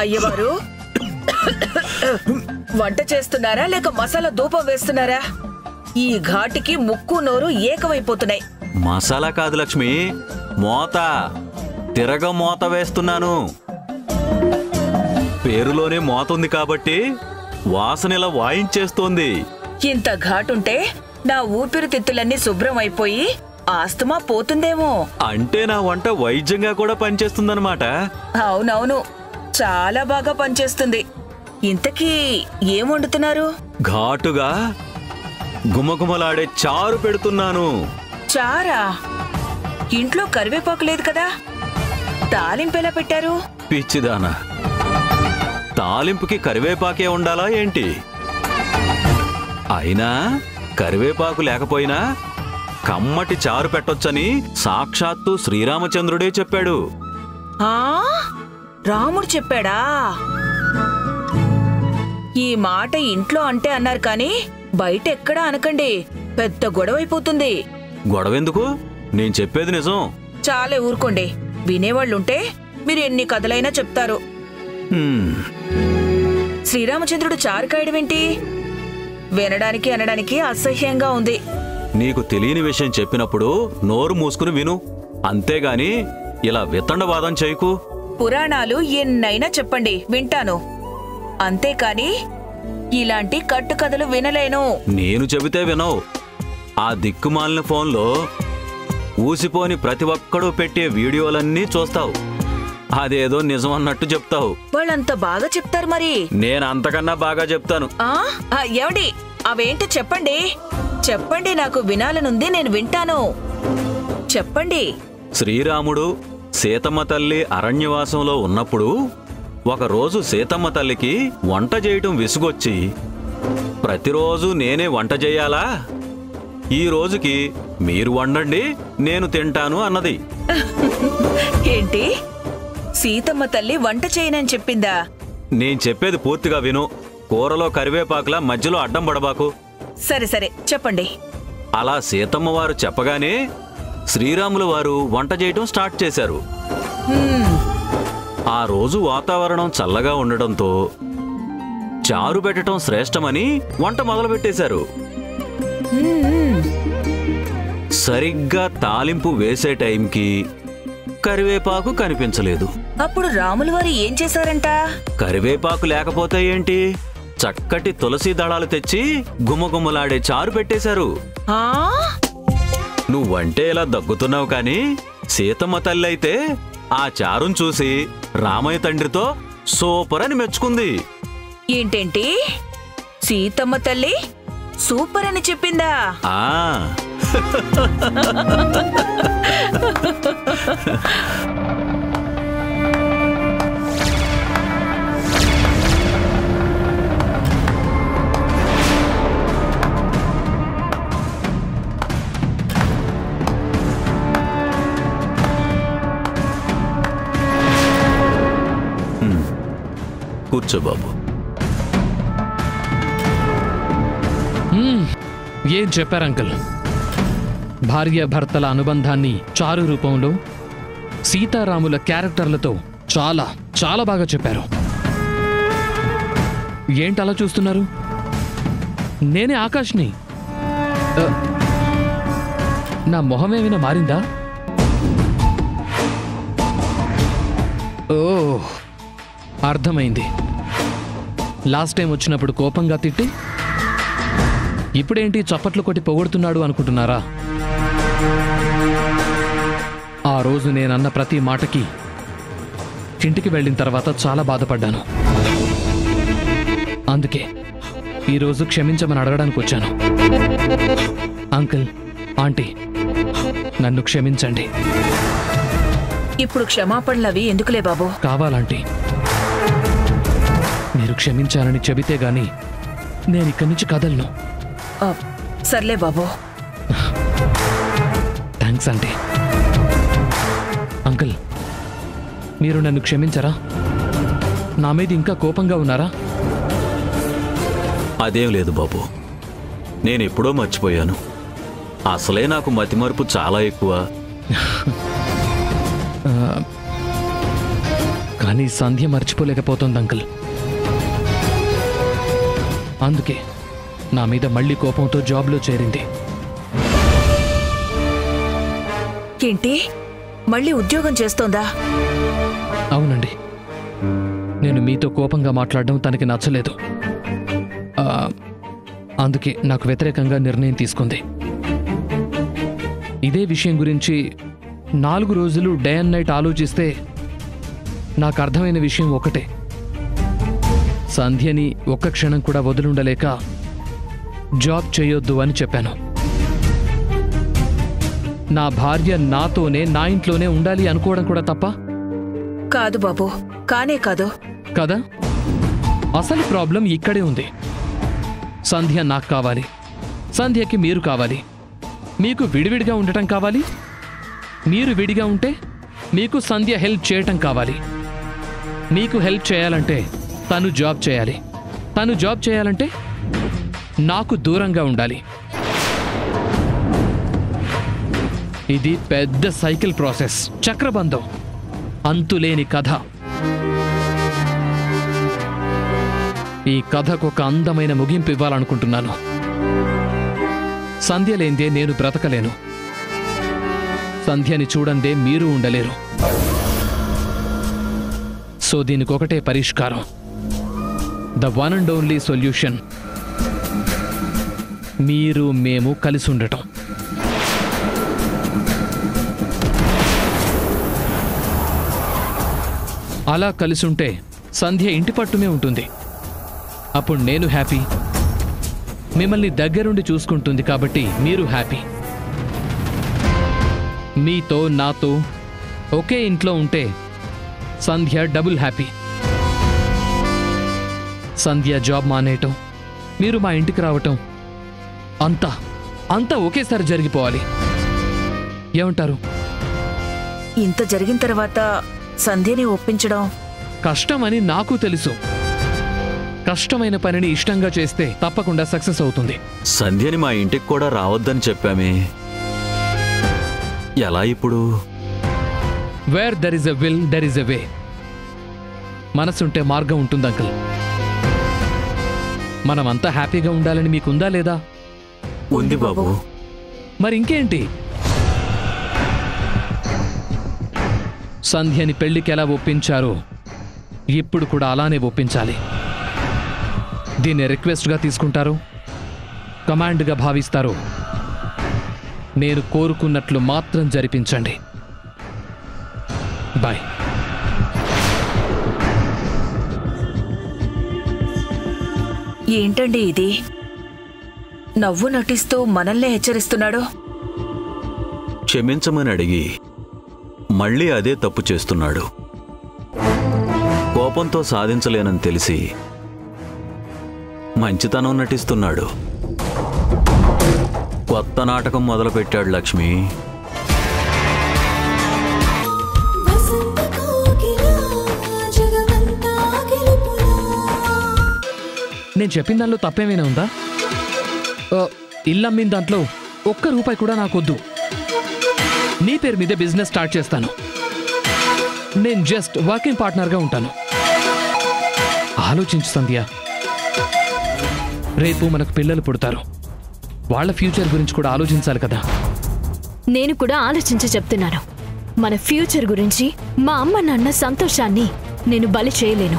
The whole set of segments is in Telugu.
అయ్యవారు వంట చేస్తున్నారా లేక మసాలా ధూపం వేస్తున్నారా? ఈ ఘాటికి ముక్కు నోరు ఏకమైపోతున్నాయి. మసాలా కాదు లక్ష్మి, మోత, తిరగ మోత వేస్తున్నాను. పేరులోనే మోత ఉంది కాబట్టి వాసనలా వాయించేస్తోంది. ఇంత ఘాటుంటే నా ఊపిరితిత్తులన్నీ శుభ్రం అయిపోయి ఆస్తమా పోతుందేమో. అంటే నా వంట వైద్యంగా కూడా పనిచేస్తుందన్నమాట. అవునవును, చాలా బాగా పనిచేస్తుంది. ఇంతకీ ఏం వండుతున్నారు? ఘాటుగా గుమగుమలాడే చారు పెడుతున్నాను. చారా? ఇంట్లో కరివేపాకు లేదు కదా, తాలింపెలా పెట్టారు? పిచ్చిదానా, తాలింపుకి కరివేపాకే ఉండాలా ఏంటి? అయినా కరివేపాకు లేకపోయినా కమ్మటి చారు పెట్టొచ్చని సాక్షాత్తు శ్రీరామచంద్రుడే చెప్పాడు. ఆ, రాముడు చెప్పాడా? ఈ మాట ఇంట్లో అంటే అన్నారు కానీ బయట ఎక్కడా అనకండి, పెద్ద గొడవైపోతుంది. గొడవెందుకు? నేను చెప్పేది నిజం. చాలే ఊరుకోండి, వినేవాళ్ళుంటే మీరు ఎన్ని కథలైనా చెప్తారు. శ్రీరామచంద్రుడు చారు కాయడమేంటి? వినడానికి అనడానికి అసహ్యంగా ఉంది. నీకు తెలియని విషయం చెప్పినప్పుడు నోరు మూసుకుని విను, అంతేగాని ఇలా వితండవాదం చేయకు. పురాణాలు ఎన్నైనా చెప్పండి, వింటాను. అంతేకాని ఇలాంటి కట్టుకథలు వినలేను. నేను చెబితే వినవు. ఆ దిక్కుమాలిన ఫోన్లో ఊసిపోని ప్రతి ఒక్కడూ పెట్టే వీడియోలన్నీ చూస్తావు. అదేదో నిజం అన్నట్టు చెప్తావు. వాళ్ళంత బాగా చెప్తారు మరి. నేను అంతకన్నా బాగా చెప్తాను. ఏమండి, అవేంటో చెప్పండి. చెప్పండి, నాకు వినాలనుంది, నేను వింటాను. చెప్పండి. శ్రీరాముడు సీతమ్మ తల్లి అరణ్యవాసంలో ఉన్నప్పుడు ఒకరోజు సీతమ్మ తల్లికి వంట చేయటం విసుగొచ్చి, ప్రతిరోజు నేనే వంట చేయాలా, ఈ రోజుకి మీరు వండండి, నేను తింటాను అన్నది. ఏంటి, సీతమ్మ తల్లి వంట చేయనని చెప్పిందా? నేను చెప్పేది పూర్తిగా విను. కూరలో కరివేపాకులా మధ్యలో అడ్డం పడబాకు. సరే సరే, చెప్పండి. అలా సీతమ్మ వారు చెప్పగానే శ్రీరాముల వారు వంట చేయటం స్టార్ట్ చేశారు. ఆ రోజు వాతావరణం చల్లగా ఉండడంతో చారు పెట్టడం శ్రేష్టమని వంట మొదలుపెట్టేశారు. సరిగ్గా తాలింపు వేసే టైంకి కరివేపాకు కనిపించలేదు. అప్పుడు రాముల వారు ఏం చేశారంట? కరివేపాకు లేకపోతే ఏంటి, చక్కటి తులసి దళాలు తెచ్చి గుమగుమలాడే చారు పెట్టేశారు. నువ్వంటే ఇలా దగ్గుతున్నావు కాని సీతమ్మ తల్లి అయితే ఆ చారును చూసి రామయ్య తండ్రితో సూపర్ అని మెచ్చుకుంది. ఏంటేంటి, సీతమ్మ తల్లి సూపర్ అని చెప్పిందా? కూర్చో బాబు. ఏం చెప్పారు అంకుల్? భార్యాభర్తల అనుబంధాన్ని చారు రూపంలో సీతారాముల క్యారెక్టర్లతో చాలా చాలా బాగా చెప్పారు. ఏంటి అలా చూస్తున్నారు? నేనే ఆకాష్ని. నా మొహం ఏమైనా మారిందా? ఓ, అర్థమైంది. లాస్ట్ టైం వచ్చినప్పుడు కోపంగా తిట్టి ఇప్పుడేంటి చప్పట్లు కొట్టి పొగుడుతున్నాడు అనుకుంటున్నారా? ఆ రోజు నేనన్న ప్రతి మాటకి ఇంటికి వెళ్ళిన తర్వాత చాలా బాధపడ్డాను. అందుకే ఈరోజు క్షమించమని అడగడానికి వచ్చాను. అంకుల్, ఆంటీ, నన్ను క్షమించండి. ఇప్పుడు క్షమాపణలవి ఎందుకులే బాబు. కావాలంటీ, మీరు క్షమించాలని చెబితే గాని నేను ఇక్కడి నుంచి కదలను. సర్లే బాబు. Thanks aunty. అంకుల్, మీరు నన్ను క్షమించరా? నా మీద ఇంకా కోపంగా ఉన్నారా? అదేం లేదు బాబు, నేనెప్పుడో మర్చిపోయాను. అసలే నాకు మతిమరుపు చాలా ఎక్కువ. కానీ సంధ్య మర్చిపోలేకపోతుంది అంకుల్. అందుకే నా మీద మళ్ళీ కోపంతో జాబ్లో చేరింది. ఏంటి, మళ్ళీ ఉద్యోగం చేస్తోందా? అవునండి. నేను మీతో కోపంగా మాట్లాడడం తనకి నచ్చలేదు. అందుకే నాకు వ్యతిరేకంగా నిర్ణయం తీసుకుంది. ఇదే విషయం గురించి 4 రోజులు డే అండ్ నైట్ ఆలోచిస్తే నాకు అర్థమైన విషయం ఒకటే. సంధ్యని ఒక్క క్షణం కూడా వదిలుండలేక జాబ్ చేయొద్దు అని చెప్పాను. నా భార్య నాతోనే, నా ఇంట్లోనే ఉండాలి అనుకోవడం కూడా తప్ప? కాదు బాబు, కానే కాదు కదా. అసలు ప్రాబ్లం ఇక్కడే ఉంది. సంధ్య నాకు కావాలి, సంధ్యకి మీరు కావాలి. మీకు విడివిడిగా ఉండటం కావాలి, మీరు విడిగా ఉంటే మీకు సంధ్య హెల్ప్ చేయటం కావాలి. మీకు హెల్ప్ చేయాలంటే తను జాబ్ చేయాలి, తను జాబ్ చేయాలంటే నాకు దూరంగా ఉండాలి. ఇది పెద్ద సైకిల్ ప్రాసెస్, చక్రబంధం, అంతులేని కథ. ఈ కథకు ఒక అందమైన ముగింపు ఇవ్వాలనుకుంటున్నాను. సంధ్య లేందే నేను బ్రతకలేను, సంధ్యని చూడందే మీరు ఉండలేరు. సో దీనికొకటే పరిష్కారం, the one and only solution, మీరు మేము కలిసి ఉండటం. అలా కలిసి ఉంటే సంధ్య ఇంటి పట్టునే ఉంటుంది. అప్పుడు నేను హ్యాపీ, మిమ్మల్ని దగ్గరుండి చూసుకుంటుంది కాబట్టి మీరు హ్యాపీ. మీతో నాతో ఒకే ఇంట్లో ఉంటే సంధ్య డబుల్ హ్యాపీ. సంధ్య జాబ్ మానేయటం, మీరు మా ఇంటికి రావటం, అంతా ఒకేసారి జరిగిపోవాలి. ఏమంటారు? ఇంత జరిగిన తర్వాత సంధ్యని ఒప్పించడం కష్టమని నాకు తెలుసు. కష్టమైన పనిని ఇష్టంగా చేస్తే తప్పకుండా సక్సెస్ అవుతుంది. సంధ్యని మా ఇంటికి కూడా రావద్దని చెప్పామే, ఎలా ఇప్పుడు? Where there is a will there is a way. మనసుంటే మార్గం ఉంటుంది అంకుల్. మనమంతా హ్యాపీగా ఉండాలని మీకుందా లేదా? ఉంది బాబు. మరి ఇంకేంటి? సంధ్యని పెళ్లికి ఎలా ఒప్పించారో ఇప్పుడు కూడా అలానే ఒప్పించాలి. దీన్ని రిక్వెస్ట్గా తీసుకుంటారు, కమాండ్గా భావిస్తారు. నేను కోరుకున్నట్లు మాత్రం జరిపించండి. బాయ్. ఏంటండి ఇది? నవ్వు నటిస్తూ మనల్నే హెచ్చరిస్తున్నాడు. క్షమించమని అడిగి మళ్ళీ అదే తప్పు చేస్తున్నాడు. కోపంతో సాధించలేనని తెలిసి మంచితనం నటిస్తున్నాడు. కొత్త నాటకం మొదలుపెట్టాడు లక్ష్మి. నేను చెప్పిన దానిలో తప్పేమైనా ఉందా? ఇల్లమ్మిన దాంట్లో ₹1 కూడా నాకొద్దు. నీ పేరు మీదే బిజినెస్ స్టార్ట్ చేస్తాను. నేను జస్ట్ వర్కింగ్ పార్ట్నర్గా ఉంటాను. ఆలోచించు సంధ్య, రేపు మనకు పిల్లలు పుడతారు. వాళ్ళ ఫ్యూచర్ గురించి కూడా ఆలోచించాలి కదా. నేను కూడా ఆలోచించి చెప్తున్నాను. మన ఫ్యూచర్ గురించి, మా అమ్మ నాన్న సంతోషాన్ని నేను బలి చేయలేను.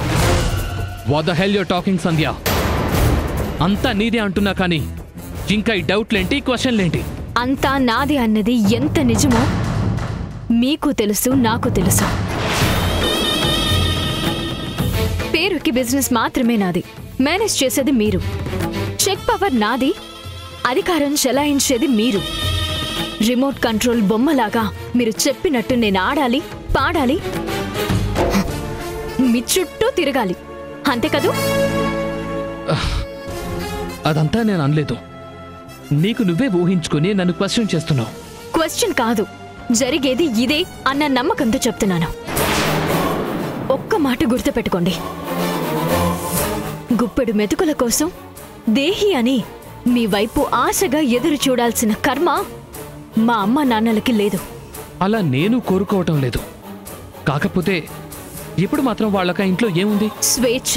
What the hell you're talking Sandhya? అంతా నీదే అంటున్నా కానీ ఇంకా ఈ డౌట్లేంటి, క్వశ్చన్లేంటి? అంతా నాది అన్నది ఎంత నిజమో మీకు తెలుసు, నాకు తెలుసు. పేరుకి బిజినెస్ మాత్రమే నాది, మేనేజ్ చేసేది మీరు. చెక్ పవర్ నాది, అధికారం చెలాయించేది మీరు. రిమోట్ కంట్రోల్ బొమ్మలాగా మీరు చెప్పినట్టు నేను ఆడాలి, పాడాలి, మీ చుట్టూ తిరగాలి, అంతే కదూ? అదంతా నేను అనలేదు. నీకు నువ్వే ఊహించుకొని నన్ను క్వశ్చన్ చేస్తున్నావు. క్వశ్చన్ కాదు, జరిగేది ఇదే అన్న నమ్మకంతో చెప్తున్నాను. ఒక్క మాట గుర్తుపెట్టుకోండి, గుప్పెడు మెతుకుల కోసం దేహి అని మీ వైపు ఆశగా ఎదురు చూడాల్సిన కర్మ మా అమ్మ నాన్నలకి లేదు. అలా నేను కోరుకోవటం లేదు. కాకపోతే ఇప్పుడు మాత్రం వాళ్ళక ఇంట్లో ఏముంది? స్వేచ్ఛ.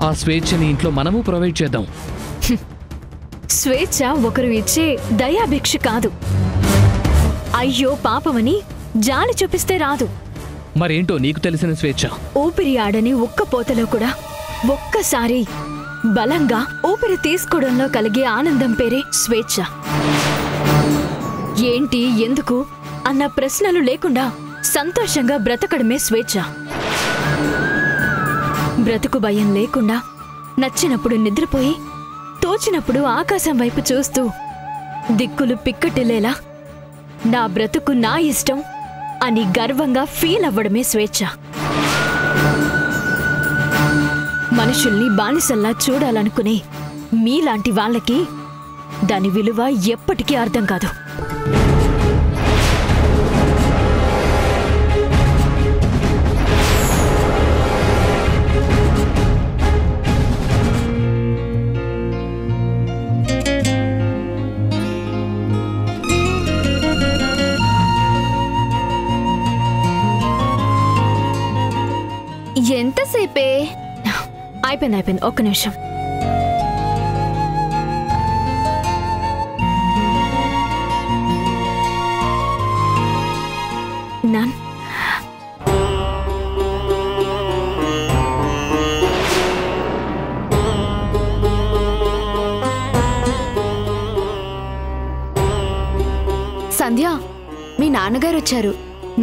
ఆ స్వేచ్ఛని ఇంట్లో మనము ప్రొవైడ్ చేద్దాం. స్వేచ్ఛ ఒకరు ఇచ్చే దయాభిక్ష కాదు. అయ్యో పాపమని జాలి చూపిస్తే రాదు. మరేంటో నీకు తెలిసిన స్వేచ్ఛ? ఊపిరి ఆడని ఒక్క పోతలో కూడా ఒక్కసారి బలంగా ఊపిరి తీసుకోవడంలో కలిగే ఆనందం పేరే స్వేచ్ఛ. ఏంటి, ఎందుకు అన్న ప్రశ్నలు లేకుండా సంతోషంగా బ్రతకడమే స్వేచ్ఛ. బ్రతుకు భయం లేకుండా నచ్చినప్పుడు నిద్రపోయి తోచినప్పుడు ఆకాశం వైపు చూస్తూ దిక్కులు పిక్కటిల్లేలా నా బ్రతుకు నా ఇష్టం అని గర్వంగా ఫీల్ అవ్వడమే స్వేచ్ఛ. మనుషుల్ని బానిసల్లా చూడాలనుకునే మీలాంటి వాళ్ళకి దాని విలువ ఎప్పటికీ అర్థం కాదు. ఎంతసేపే? అయిపోయింది, ఒక్క నిమిషం. నాన్ సంధ్య, మీ నాన్నగారు వచ్చారు.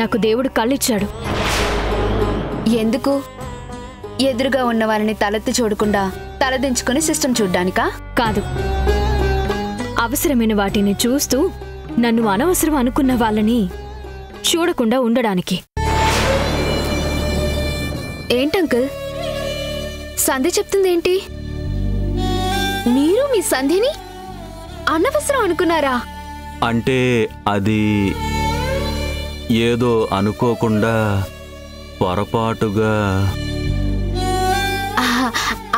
నాకు దేవుడు కళ్ళిచ్చాడు. ఎందుకు? ఎదురుగా ఉన్న వాళ్ళని తలెత్తి చూడకుండా తలదించుకుని సిస్టమ్ చూడ్డానికా? కాదు, అవసరమైన వాటిని చూస్తూ నన్ను అనవసరం అనుకున్న వాళ్ళని చూడకుండా ఉండడానికి. ఏంటంకుల్, సంధ్య చెప్తుందేంటి? మీరు మీ సంధ్యని అనవసరం అనుకున్నారా? అంటే అది ఏదో అనుకోకుండా పొరపాటుగా.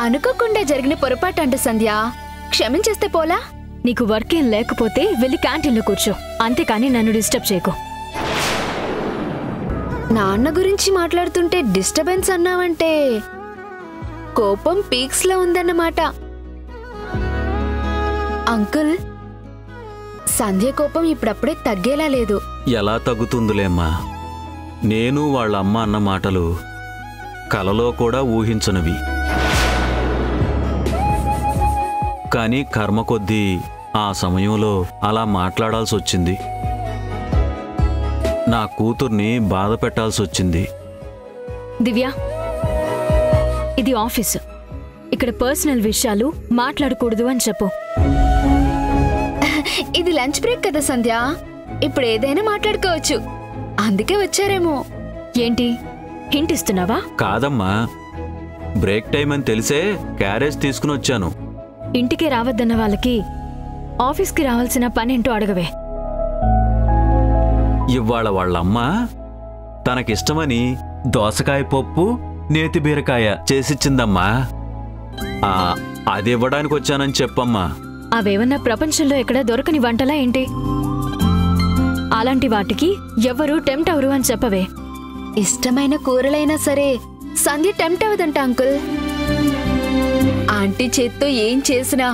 అనుకోకుండా జరిగిన పొరపాటు అంట సంధ్య, క్షమించేస్తే పోలా? నీకు వర్క్ ఏం లేకపోతే వెళ్ళి క్యాంటీన్లో కూర్చో, అంతేకాని నన్ను డిస్టర్బ్ చేయకు. నాన్న గురించి మాట్లాడుతుంటే డిస్టర్బెన్స్ అన్నావంటే కోపం పీక్స్ లో ఉందన్నమాట. అంకుల్, సంధ్య కోపం ఇప్పుడప్పుడే తగ్గేలా లేదు. ఎలా తగ్గుతుందిలేమ్మా? నేను వాళ్ళ అమ్మ అన్న మాటలు కలలో కూడా ఊహించనివి. కానీ కర్మ కొద్దీ ఆ సమయంలో అలా మాట్లాడాల్సి వచ్చింది. నా కూతుర్ని బాధ పెట్టాల్సి వచ్చింది. దివ్య, ఇది ఆఫీసు. ఇక్కడ పర్సనల్ విషయాలు మాట్లాడకూడదు అని చెప్పు. ఇది లంచ్ బ్రేక్ కదా సంధ్య, ఇప్పుడు ఏదైనా మాట్లాడుకోవచ్చు. అందుకే వచ్చారేమో. ఏంటి, హింట్ ఇస్తున్నావా? కాదమ్మా, బ్రేక్ టైం అని తెలిసే క్యారేజ్ తీసుకుని వచ్చాను. ఇంటికి రావద్దన్న వాళ్ళకి ఆఫీస్కి రావాల్సిన పనేంటో అడగవే. ఇవాళ వాళ్ళమ్మ తనకిష్టమని దోసకాయ పప్పు నేతి బీరకాయ చేసిచ్చిందమ్మా. అది ఇవ్వడానికి వచ్చానని చెప్పమ్మా. అవేమన్నా ప్రపంచంలో ఎక్కడ దొరకని వంటలా ఏంటి? అలాంటి వాటికి ఎవరు టెంప్ట్ అవరు అని చెప్పవే. ఇష్టమైన కూరలైనా సరే సంధ్య టెంప్ట్ అవదంట అంకుల్. ఆంటీ చేత్తో ఏం చేసినా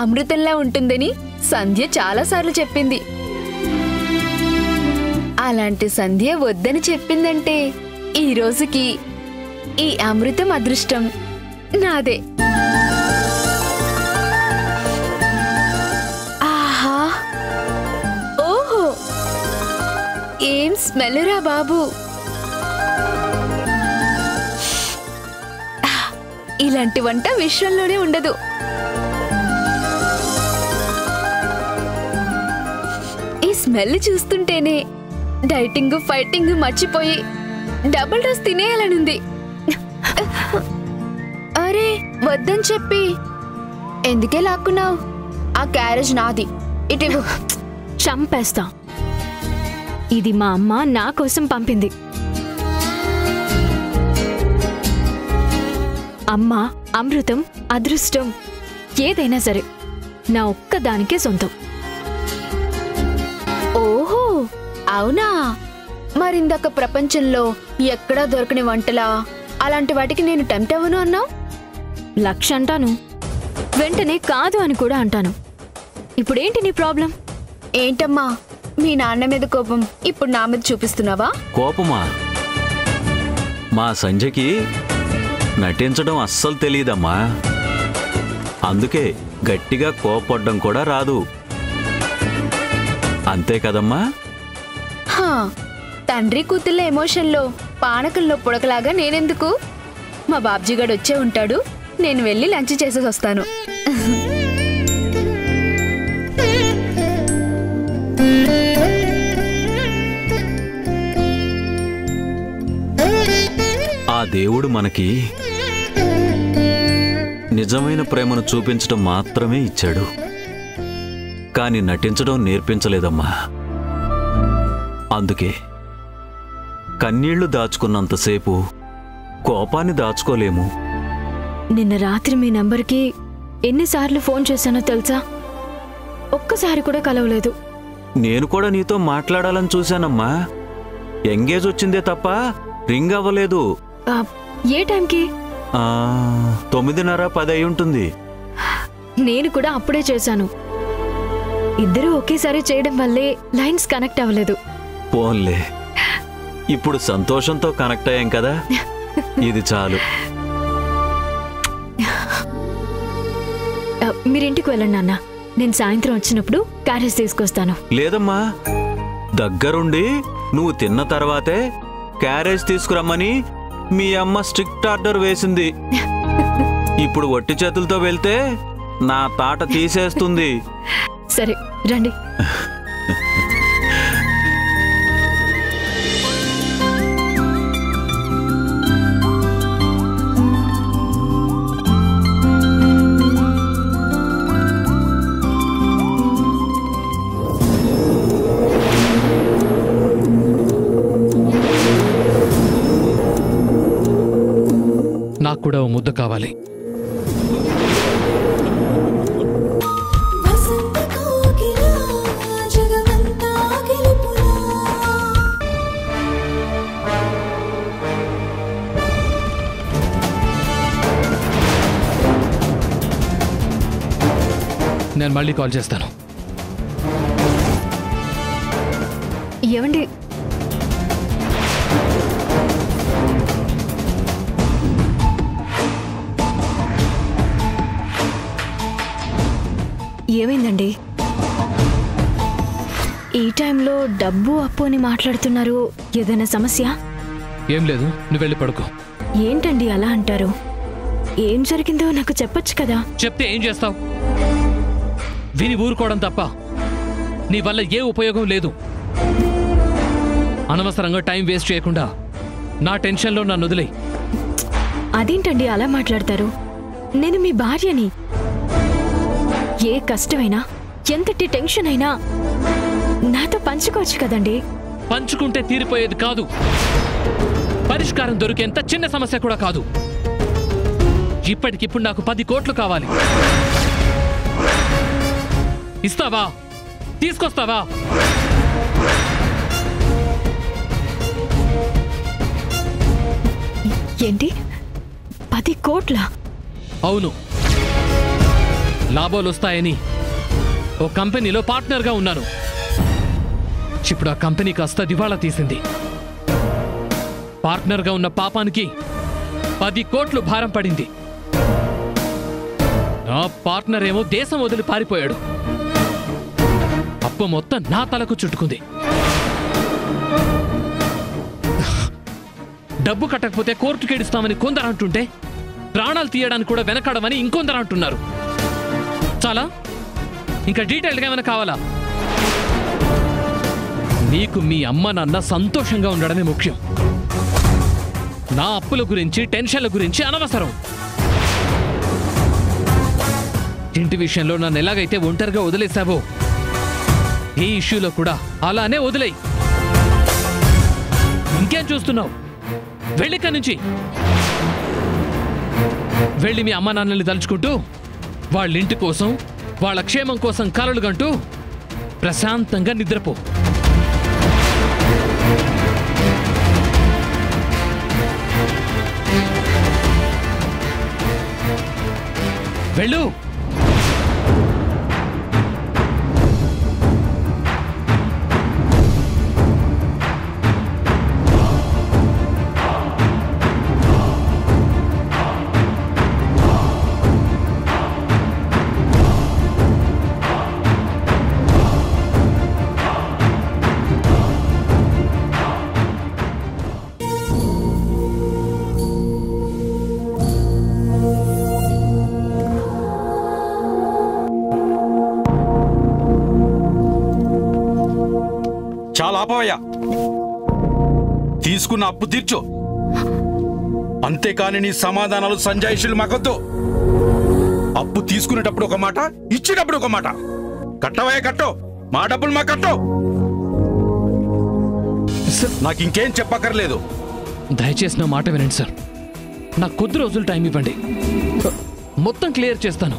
అమృతంలా ఉంటుందని సంధ్య చాలాసార్లు చెప్పింది. అలాంటి సంధ్య వద్దని చెప్పిందంటే ఈ రోజుకి ఈ అమృతం అదృష్టం నాదే. ఆహా, ఓహో, ఏం స్మెల్ రా బాబు! ఇలాంటి వంట విశ్వంలోనే ఉండదు. ఈ స్మెల్ చూస్తుంటేనే డైటింగ్ ఫైటింగ్ మర్చిపోయి డబుల్ డోస్ తినేయాలనుంది. అరే వద్దని చెప్పి ఎందుకే లాక్కున్నావు? ఆ క్యారేజ్ నాది, ఇటు. చంపేస్తా. ఇది మా అమ్మ నా కోసం పంపింది. అమ్మ, అమృతం, అదృష్టం ఏదైనా సరే నా ఒక్కదానికే సొంతం. ఓహో అవునా? మరిందాక ప్రపంచంలో ఎక్కడా దొరకని వంటలా అలాంటి వాటికి నేను టెంప్ట్ అవ్వను అన్నావు. లక్ష అంటాను, వెంటనే కాదు అని కూడా అంటాను. ఇప్పుడేంటి నీ ప్రాబ్లం? ఏంటమ్మా మీ నాన్న మీద కోపం ఇప్పుడు నా మీద చూపిస్తున్నావా? కోపమా? మా సంజయ్కి నటించడం అస్సలు తెలియదమ్మా. అందుకే గట్టిగా కోపపడ్డం కూడా రాదు. అంతే కదమ్మా? హా, తండ్రి కూతుళ్ళ ఎమోషన్లో పానకంలో పుడకలాగా నేనెందుకు? మా బాబ్జీగాడు వచ్చే ఉంటాడు, నేను వెళ్ళి లంచ్ చేసేసి వస్తాను. ఆ దేవుడు మనకి నిజమైన ప్రేమను చూపించడం మాత్రమే ఇచ్చాడు, కానీ నటించడం నేర్పించలేదమ్మా. అందుకే కన్నీళ్లు దాచుకున్నంతసేపు కోపాన్ని దాచుకోలేము. నిన్న రాత్రి మీ నంబర్కి ఎన్నిసార్లు ఫోన్ చేశానో తెలుసా? ఒక్కసారి కూడా కలవలేదు. నేను కూడా నీతో మాట్లాడాలని చూశానమ్మా. ఎంగేజ్ వచ్చిందే తప్ప రింగ్ అవ్వలేదు. ఏ టైంకి? 9:30, 10 అయి ఉంటుంది. నేను కూడా అప్పుడే చేశాను. ఇద్దరూ ఒకేసారి చేయడం వల్లే లైన్స్ కనెక్ట్ అవ్వలేదు. పోన్లే, ఇప్పుడు సంతోషంతో కనెక్ట్ అయ్యాం కదా, ఇది చాలు. మీరింటికి వెళ్ళండి నాన్న, నేను సాయంత్రం వచ్చినప్పుడు క్యారేజ్ తీసుకొస్తాను. లేదమ్మా, దగ్గరుండి నువ్వు తిన్న తర్వాతే క్యారేజ్ తీసుకురమ్మని మీ అమ్మ స్ట్రిక్ట్ ఆర్డర్ వేసింది. ఇప్పుడు ఒట్టి చేతులతో వెళ్తే నా తాట తీసేస్తుంది. సరే రండి. నాకు కూడా ఓ ముద్ద కావాలి. నేను మళ్ళీ కాల్ చేస్తాను. ఏమండి, ఏమైందండి? ఈ టైంలో డబ్బు అప్పు అని మాట్లాడుతున్నారు. ఏదైనా సమస్య? ఏం లేదు, నువ్వు వెళ్ళి పడుకో. ఏంటండి అలా అంటారు? ఏం జరిగిందో నాకు చెప్పొచ్చు కదా. చెప్తే ఏం చేస్తావు? విని ఊరుకోవడం తప్ప నీ వల్ల ఏ ఉపయోగం లేదు. అనవసరంగా టైం వేస్ట్ చేయకుండా నా టెన్షన్లో నన్ను వదిలేయ్. అదేంటండి అలా మాట్లాడతారు? నేను మీ భార్యని. ఏ కష్టమైనా, ఎంతటి టెన్షన్ అయినా నాతో పంచుకోవచ్చు కదండి. పంచుకుంటే తీరిపోయేది కాదు, పరిష్కారం దొరికేంత చిన్న సమస్య కూడా కాదు. ఇప్పటికిప్పుడు నాకు 10 కోట్లు కావాలి. ఇస్తావా? తీసుకొస్తావా? ఏంటి 10 కోట్ల? అవును, లాభాలు వస్తాయని ఓ కంపెనీలో పార్ట్నర్గా ఉన్నాను. ఇప్పుడు ఆ కంపెనీ కాస్త దివాళా తీసింది. పార్ట్నర్గా ఉన్న పాపానికి 10 కోట్లు భారం పడింది. నా పార్ట్నర్ ఏమో దేశం వదిలి పారిపోయాడు. అప్పు మొత్తం నా తలకు చుట్టుకుంది. డబ్బు కట్టకపోతే కోర్టుకి ఏడుస్తామని కొందరు అంటుంటే, ప్రాణాలు తీయడానికి కూడా వెనకాడమని ఇంకొందరు అంటున్నారు. చాలా ఇంకా డీటెయిల్గా ఏమైనా కావాలా? నీకు మీ అమ్మ నాన్న సంతోషంగా ఉండడమే ముఖ్యం. నా అప్పుల గురించి, టెన్షన్ల గురించి అనవసరం. ఇంటి విషయంలో నన్ను ఎలాగైతే ఒంటరిగా వదిలేశావో, ఈ ఇష్యూలో కూడా అలానే వదిలేయి. ఇంకేం చూస్తున్నావు? వెళ్ళిక నుంచి వెళ్ళి మీ అమ్మ నాన్నల్ని తలుచుకుంటూ, వాళ్ళ ఇంటి కోసం, వాళ్ళ క్షేమం కోసం కలలు గంటూ ప్రశాంతంగా నిద్రపో. వెళ్ళు. చాలా ఆపవయ్యా. తీసుకున్న అప్పు తీర్చు, అంతేకాని నీ సమాధానాలు సంజాయిషులు మాకొద్దు. అప్పు తీసుకునేటప్పుడు ఒక మాట, ఇచ్చేటప్పుడు ఒక మాట. కట్టవయ్యా, కట్టు. మా డబ్బులు మా కట్టు. నాకు ఇంకేం చెప్పక్కర్లేదు. దయచేసి నా మాట వినండి సార్. నాకు కొద్ది రోజులు టైం ఇవ్వండి, మొత్తం క్లియర్ చేస్తాను.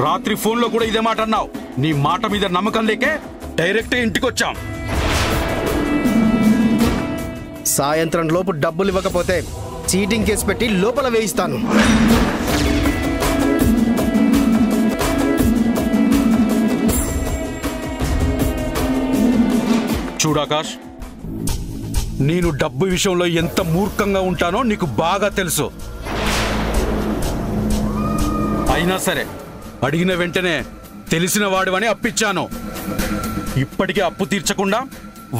రాత్రి ఫోన్లో కూడా ఇదే మాట అన్నావు. నీ మాట మీద నమ్మకం లేకే డైరెక్ట్ ఇంటికి వచ్చాం. సాయంత్రం లోపు డబ్బులు ఇవ్వకపోతే చీటింగ్ కేసు పెట్టి లోపల వేయిస్తాను. చూడాకాష్, నేను డబ్బు విషయంలో ఎంత మూర్ఖంగా ఉంటానో నీకు బాగా తెలుసు. అయినా సరే అడిగిన వెంటనే తెలిసిన వాడివని అప్పిచ్చాను. ఇప్పటికే అప్పు తీర్చకుండా,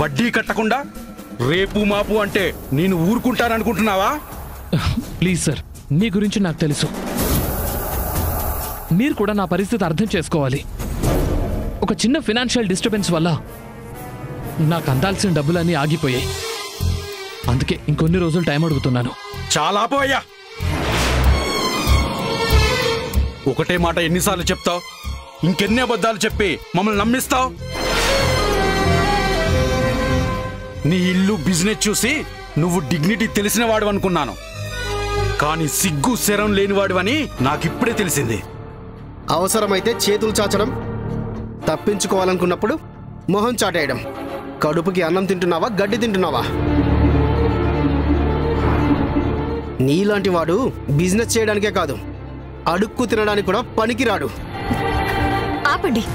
వడ్డీ కట్టకుండా రేపు మాపు అంటే నేను ఊరుకుంటాననుకుంటున్నావా? ప్లీజ్ సార్, మీ గురించి నాకు తెలుసు. మీరు కూడా నా పరిస్థితి అర్థం చేసుకోవాలి. ఒక చిన్న ఫినాన్షియల్ డిస్టర్బెన్స్ వల్ల నాకు అందాల్సిన డబ్బులన్నీ ఆగిపోయాయి. అందుకే ఇంకొన్ని రోజులు టైం అడుగుతున్నాను. చాలా పోయా. ఒకటే మాట ఎన్నిసార్లు చెప్తావు? ఇంకెన్ని అబద్ధాలు చెప్పి మమ్మల్ని నమ్మిస్తావు? నీ ఇల్లు బిజినెస్ చూసి నువ్వు డిగ్నిటీ తెలిసిన వాడు అనుకున్నాను, కానీ సిగ్గు శరం లేనివాడివని నాకిప్పుడే తెలిసింది. అవసరమైతే చేతులు చాచడం, తప్పించుకోవాలనుకున్నప్పుడు మొహం చాటేయడం. కడుపుకి అన్నం తింటున్నావా, గడ్డి తింటున్నావా? నీలాంటి వాడు బిజినెస్ చేయడానికే కాదు, అడుక్కు తినడానికి కూడా పనికిరాడు. ఆపండి.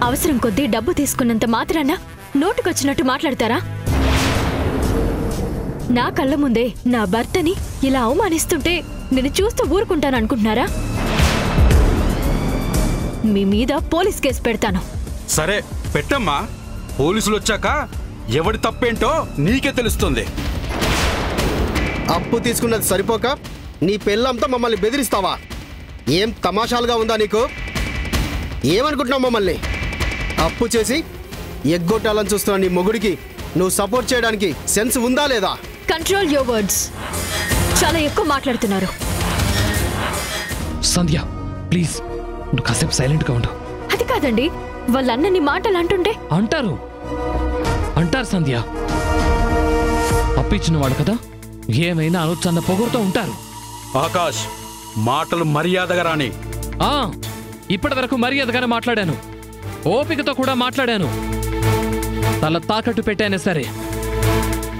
అవసరం కొద్దీ డబ్బు తీసుకున్నంత మాత్రాన నోటుకొచ్చినట్టు మాట్లాడతారా? నా కళ్ళ ముందే నా భర్తని ఇలా అవమానిస్తుంటే నేను చూస్తూ ఊరుకుంటాననుకుంటున్నారా? మీ మీద పోలీస్ కేసు పెడతాను. సరే పెట్టమ్మా. పోలీసులు వచ్చాక ఎవడి తప్పేంటో నీకే తెలుస్తుంది. అప్పు తీసుకున్నది సరిపోక నీ పెళ్ళంతా మమ్మల్ని బెదిరిస్తావా? ఏం తమాషాలుగా ఉందా నీకు? ఏమనుకుంటున్నావు మమ్మల్ని? అప్పు చేసి ఎగ్గొట్టాలని చూస్తున్న నీ మొగుడికి నువ్వు సపోర్ట్ చేయడానికి సెన్స్ ఉందా లేదా? Control your words. చాలా ఎక్కువ మాట్లాడుతున్నారు. సంధ్య, ప్లీజ్ నువ్వు కాసేపు సైలెంట్గా ఉండు. అది కాదండి, వాళ్ళన్నని మాటలు అంటుంటే. అంటారు సంధ్య. అప్పిచ్చిన వాడు కదా, ఏమైనా అనొచ్చన్న పొగరుతో ఉంటారు. ఆకాష్, మాటలు మర్యాదగా రాని. ఇప్పటి వరకు మర్యాదగానే మాట్లాడాను, ఓపికతో కూడా మాట్లాడాను. తల తాకట్టు పెట్టానే సరే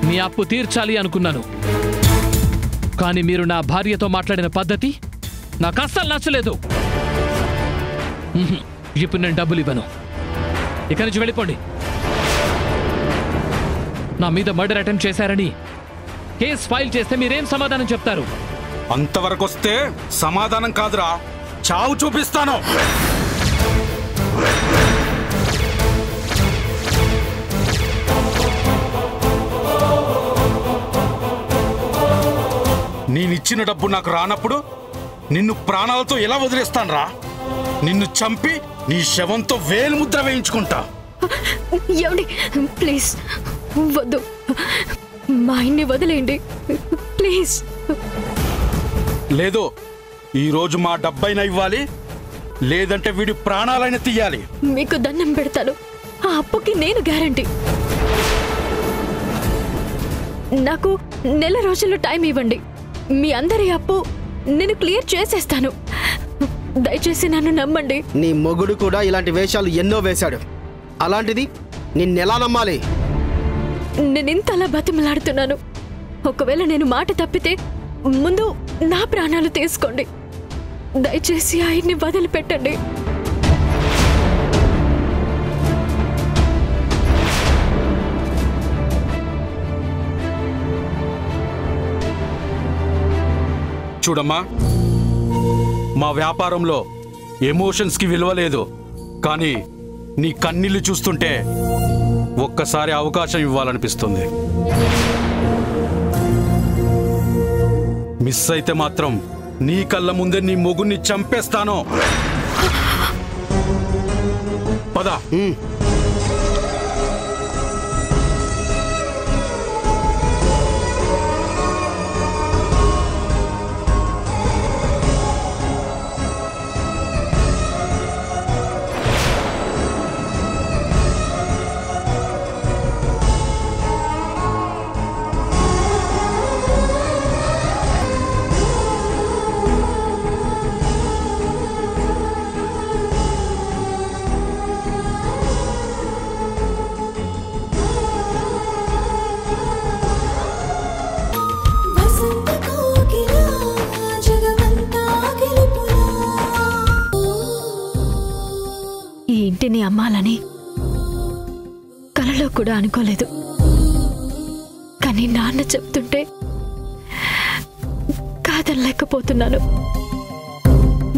మీ అప్పు తీర్చాలి అనుకున్నాను. కానీ మీరు నా భార్యతో మాట్లాడిన పద్ధతి నాకు అస్సలు నచ్చలేదు. ఇప్పుడు నేను డబ్బులు ఇవ్వను. ఇక్కడి నుంచి వెళ్ళిపోండి. నా మీద మర్డర్ అటెంప్ట్ చేశారని కేసు ఫైల్ చేస్తే మీరేం సమాధానం చెప్తారు? అంతవరకు వస్తే సమాధానం కాదురా, చావు చూపిస్తాను. నేనిచ్చిన డబ్బు నాకు రానప్పుడు నిన్ను ప్రాణాలతో ఎలా వదిలేస్తానురా? నిన్ను చంపి నీ శవంతో వేలు ముద్ర వేయించుకుంటా. ఏమండి, ప్లీజ్ వద్దు, మా ఆయన్ని వదిలేయండి ప్లీజ్. లేదు, ఈరోజు మా డబ్బైనా ఇవ్వాలి, లేదంటే వీడి ప్రాణాలైనా తీయాలి. మీకు దండం పెడతాను, ఆ అప్పుకి నేను గ్యారంటీ. నాకు నెల రోజుల్లో టైం ఇవ్వండి. మీ అందరి అప్పు నేను క్లియర్ చేసేస్తాను. దయచేసి నన్ను నమ్మండి. నీ మొగుడు కూడా ఇలాంటి వేషాలు ఎన్నో వేశాడు. అలాంటిది నిన్నెలా నమ్మాలి? నేను ఇంతలా బతిమలాడుతున్నాను. ఒకవేళ నేను మాట తప్పితే ముందు నా ప్రాణాలు తీసుకోండి. దయచేసి ఆయన్ని వదిలిపెట్టండి. చూడమ్మా, మా వ్యాపారంలో ఎమోషన్స్కి విలువ లేదు. కానీ నీ కన్నీళ్లు చూస్తుంటే ఒక్కసారి అవకాశం ఇవ్వాలనిపిస్తుంది. మిస్ అయితే మాత్రం నీ కళ్ళ ముందే నీ మొగుణ్ణి చంపేస్తాను. పద. ఇంటిని అమ్మాలని కలలో కూడా అనుకోలేదు. కానీ నాన్న చెప్తుంటే కాదనలేకపోతున్నాను.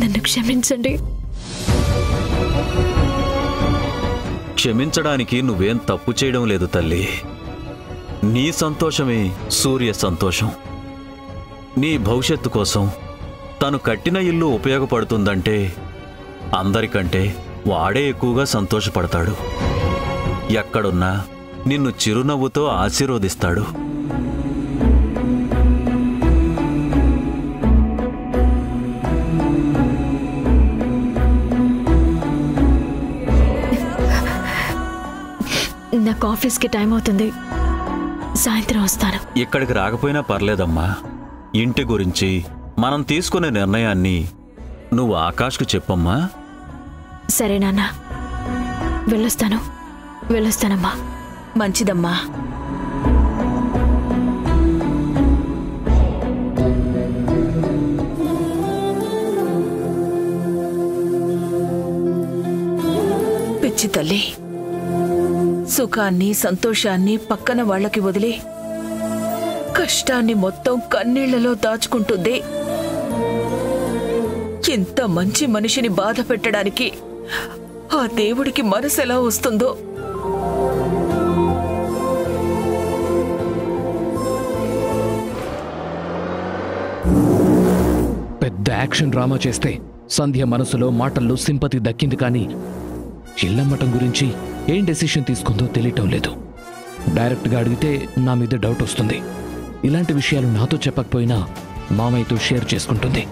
నన్ను క్షమించండి. క్షమించడానికి నువ్వేం తప్పు చేయడం లేదు తల్లి. నీ సంతోషమే సూర్య సంతోషం. నీ భవిష్యత్తు కోసం తను కట్టిన ఇల్లు ఉపయోగపడుతుందంటే అందరికంటే వాడే ఎక్కువగా సంతోషపడతాడు. ఎక్కడున్నా నిన్ను చిరునవ్వుతో ఆశీర్వదిస్తాడు. నాకు ఆఫీస్కి టైం అవుతుంది. సాయంత్రం వస్తాను. ఇక్కడికి రాకపోయినా పర్లేదమ్మా. ఇంటి గురించి మనం తీసుకునే నిర్ణయాన్ని నువ్వు ఆకాష్కు చెప్పమ్మా. సరే నాన్న, వెళ్ళొస్తానమ్మా. మంచిదమ్మా. పిచ్చి తల్లి, సుఖాన్ని సంతోషాన్ని పక్కన వాళ్ళకి వదిలి కష్టాన్ని మొత్తం కన్నీళ్లలో దాచుకుంటుంది. ఇంత మంచి మనిషిని బాధ పెట్టడానికి ఆ దేవుడికి మనసు ఎలా వస్తుందో. పెద్ద యాక్షన్ డ్రామా చేస్తే సంధ్య మనసులో మాటల్లో సింపతి దక్కింది. కానీ ఇల్లమ్మటం గురించి ఏం డెసిషన్ తీసుకుందో తెలియటం లేదు. డైరెక్ట్గా అడిగితే నా మీద డౌట్ వస్తుంది. ఇలాంటి విషయాలు నాతో చెప్పకపోయినా మామయ్యతో షేర్ చేసుకుంటుంది.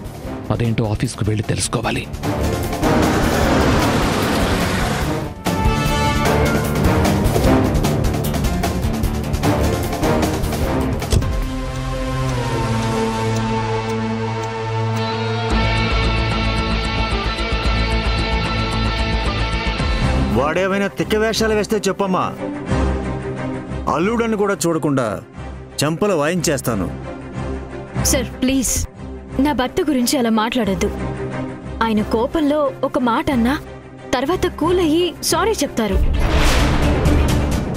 అదేంటో ఆఫీస్కు వెళ్ళి తెలుసుకోవాలి. వాడేమైనా తిక్క వేషాలు వేస్తే చెప్పమ్మా. అల్లుడని కూడా చూడకుండా చెంపలు వాయించేస్తాను. సార్ ప్లీజ్, నా భర్త గురించి అలా మాట్లాడద్దు. ఆయన కోపంలో ఒక మాట అన్నా తర్వాత కూల్ అయ్యి సారీ చెప్తారు.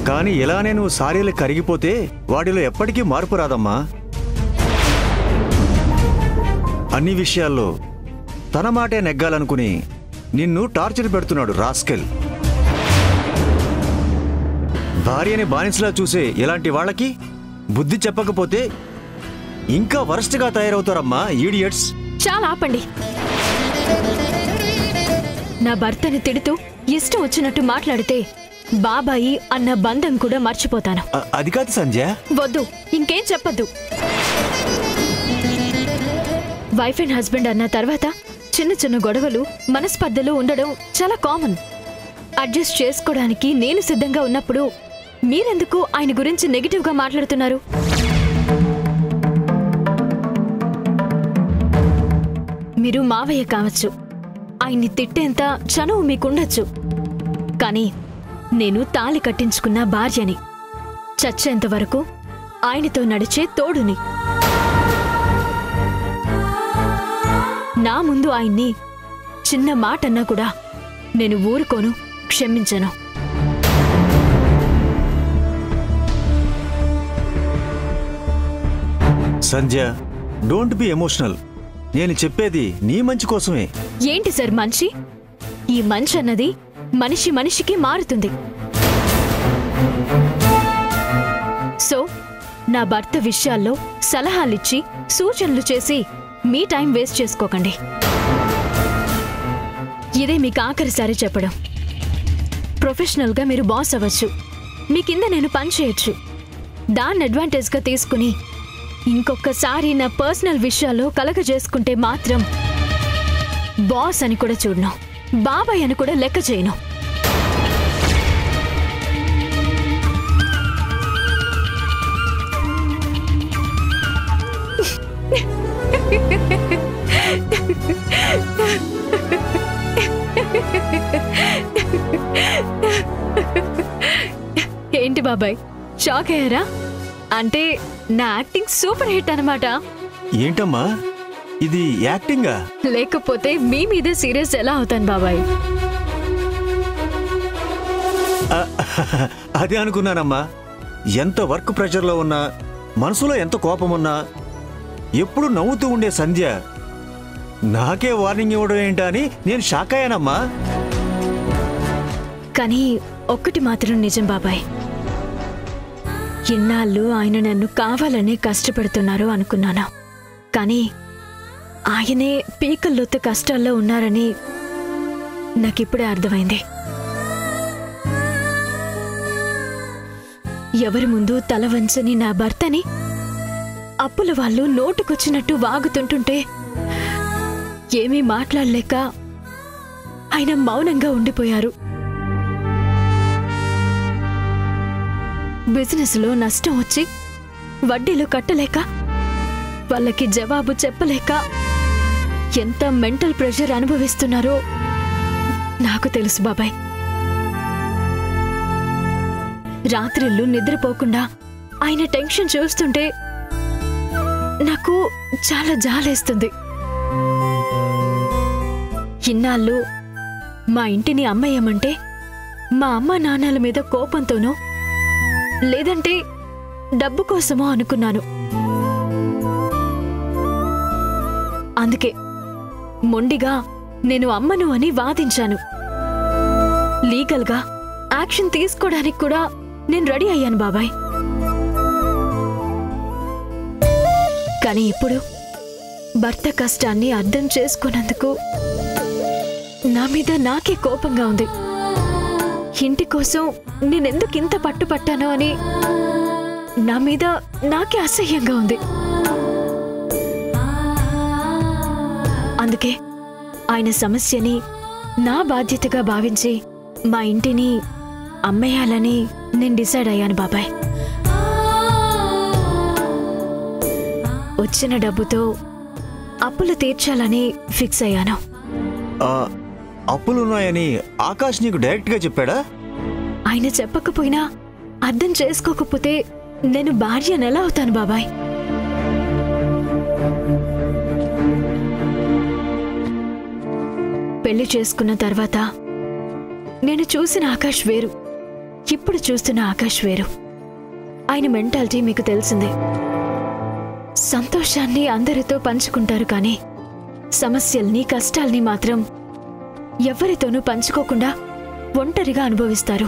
కానీ ఇలానే నువ్వు సారీలు కరిగిపోతే వాడిలో ఎప్పటికీ మార్పు రాదమ్మా. అన్ని విషయాల్లో తన మాటే నెగ్గాలనుకుని నిన్ను టార్చర్ పెడుతున్నాడు రాస్కెల్. భార్యని బానిసలా చూసే ఇలాంటి వాళ్ళకి బుద్ధి చెప్పకపోతే ఇంకా వరస్ట్గా తయారవుతారమ్మా ఈడియట్స్. చాలా ఆపండి. నా భర్తని తిడుతూ ఇష్టం వచ్చినట్టు మాట్లాడితే బాబాయి అన్న బంధం కూడా మర్చిపోతాను. అది కాదు సంధ్య. వద్దు, ఇంకేం చెప్పద్దు. వైఫ్ అండ్ హస్బెండ్ అన్న తర్వాత చిన్న చిన్న గొడవలు, మనస్పర్ధలు ఉండడం చాలా కామన్. అడ్జస్ట్ చేసుకోవడానికి నేను సిద్ధంగా ఉన్నప్పుడు మీరెందుకు ఆయన గురించి నెగిటివ్గా మాట్లాడుతున్నారు? మీరు మావయ్య కావచ్చు, ఆయన్ని తిట్టేంత చనువు మీకుండొచ్చు. కానీ నేను తాళి కట్టించుకున్న భార్యని, చచ్చేంత వరకు ఆయనతో నడిచే తోడుని. నా ముందు ఆయన్ని చిన్న మాట అన్నా కూడా నేను ఊరుకోను, క్షమించను. సంధ్య, డోంట్ బి ఎమోషనల్. నేను చెప్పేది నీ మంచి కోసమే. ఏంటి సార్ మంచి? ఈ మంచి అన్నది మనిషి మనిషికి మారుతుంది. సో నా భర్త విషయాల్లో సలహాలిచ్చి సూచనలు చేసి మీ టైం వేస్ట్ చేసుకోకండి. ఇదే మీకు ఆఖరిసారి చెప్పడం. ప్రొఫెషనల్గా మీరు బాస్ అవ్వచ్చు, మీ కింద నేను పని చేయొచ్చు. దాన్ని అడ్వాంటేజ్గా తీసుకుని ఇంకొకసారి నా పర్సనల్ విషయాల్లో కలగజేసుకుంటే మాత్రం బాస్ అని కూడా చూడను, బాబాయ్ అని కూడా లెక్క చేయను. ఏంటి బాబాయ్, షాక్ అయ్యారా? అంటే నా యాక్టింగ్ సూపర్ హిట్ అన్నమాట. ఏంటమ్మా ఇది, యాక్టింగా? లేకపోతే మీ మీద సీరియస్ ఎలా అవుతాను బాబాయ్? అదే అనుకున్నానమ్మా. ఎంత వర్క్ ప్రెషర్లో ఉన్నా, మనసులో ఎంత కోపమున్నా, ఎప్పుడు నవ్వుతూ ఉండే సంధ్య నాకే వార్నింగ్ ఇవ్వడం ఏంటా అని నేను షాక్ అయ్యానమ్మా. కానీ ఒక్కటి మాత్రం నిజం బాబాయ్, ఇన్నాళ్ళు ఆయన నన్ను కావాలనే కష్టపెడుతున్నారు అనుకున్నాను. కానీ ఆయనే పీకల్లోతు కష్టాల్లో ఉన్నారని నాకిప్పుడే అర్థమైంది. ఎవరి ముందు తల వంచని నా భర్తని అప్పుల వాళ్ళు నోటుకొచ్చినట్టు వాగుతుంటుంటే ఏమీ మాట్లాడలేక ఆయన మౌనంగా ఉండిపోయారు. బిజినెస్లో నష్టం వచ్చి వడ్డీలు కట్టలేక, వాళ్ళకి జవాబు చెప్పలేక ఎంత మెంటల్ ప్రెషర్ అనుభవిస్తున్నారో నాకు తెలుసు బాబాయ్. రాత్రిళ్ళు నిద్రపోకుండా ఆయన టెన్షన్ చూస్తుంటే నాకు చాలా జాలేస్తుంది. ఇన్నాళ్ళు మా ఇంటిని అమ్మేయమంటే మా అమ్మ నాన్నల మీద కోపంతోనో లేదంటే డబ్బు కోసమో అనుకున్నాను. అందుకే మొండిగా నేను అమ్మను అని వాదించాను. లీగల్గా యాక్షన్ తీసుకోవడానికి కూడా నేను రెడీ అయ్యాను బాబాయ్. కానీ ఇప్పుడు భర్త కష్టాన్ని అర్థం చేసుకున్నందుకు నా మీద నాకే కోపంగా ఉంది. ఇంటి కోసం నేనెందుకు ఇంత పట్టుపట్టానో అని నా మీద నాకే అసహ్యంగా ఉంది. అందుకే ఆయన సమస్యని నా బాధ్యతగా భావించి మా ఇంటిని అమ్మేయాలని నేను డిసైడ్ అయ్యాను బాబాయ్. వచ్చిన డబ్బుతో అప్పులు తీర్చాలని ఫిక్స్ అయ్యాను. అప్పులున్నాయని ఆకాష్ నీకు డైరెక్ట్గా చెప్పాడా? ఆయన చెప్పకపోయినా అర్థం చేసుకోకపోతే నేను భార్యను ఎలా అవుతాను బాబాయ్? పెళ్లి చేసుకున్న తర్వాత నేను చూసిన ఆకాష్ వేరు, ఇప్పుడు చూస్తున్న ఆకాష్ వేరు. ఆయన మెంటాలిటీ మీకు తెలిసిందే. సంతోషాన్ని అందరితో పంచుకుంటారు, కానీ సమస్యల్ని కష్టాల్ని మాత్రం ఎవరితోనూ పంచుకోకుండా ఒంటరిగా అనుభవిస్తారు.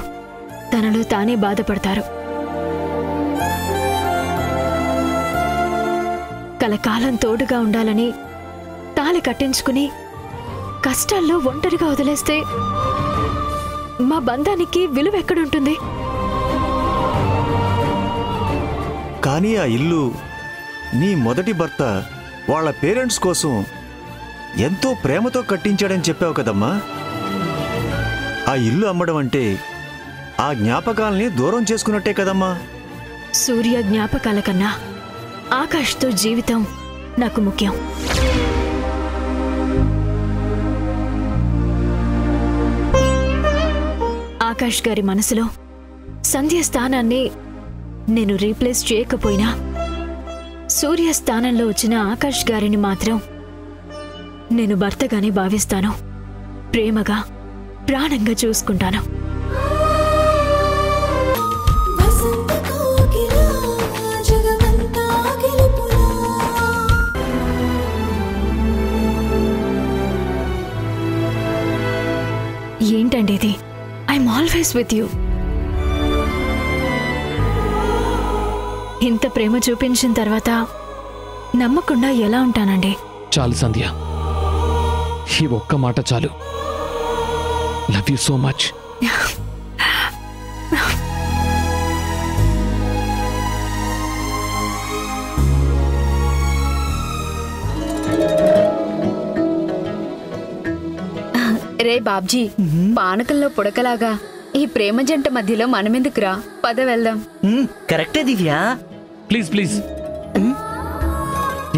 తనలో తానే బాధపడతారు. కలకాలం తోడుగా ఉండాలని తాళి కట్టించుకుని కష్టాల్లో ఒంటరిగా వదిలేస్తే మా బంధానికి విలువ ఎక్కడుంటుంది? కానీ ఆ ఇల్లు నీ మొదటి భర్త వాళ్ళ పేరెంట్స్ కోసం ఎంతో ప్రేమతో కట్టించాడని చెప్పావు కదమ్మా. ఆ ఇల్లు అమ్మడం అంటే ఆ జ్ఞాపకాల్ని దూరం చేసుకున్నట్టే కదమ్మా. సూర్య జ్ఞాపకాల కన్నా ఆకాష్తో జీవితం నాకు ముఖ్యం. ఆకాష్ గారి మనసులో సంధ్య స్థానాన్ని నేను రీప్లేస్ చేయకపోయినా సూర్య స్థానంలో వచ్చిన ఆకాష్ గారిని మాత్రం నేను భర్తగానే భావిస్తాను. ప్రేమగా ప్రాణంగా చూసుకుంటాను. ఏంటండి ఇది? I'm always with you. ఇంత ప్రేమ చూపించిన తర్వాత నమ్మకుండా ఎలా ఉంటానండి? చాలు సంధ్య, ఈ ఒక్క మాట చాలు. Love you so much. రే బాబ్జీ, పానకంలో పుడకలాగా ఈ ప్రేమ జంట మధ్యలో మనమెందుకురా? పద వెళ్దాం. కరెక్టే దివ్య. ప్లీజ్ ప్లీజ్,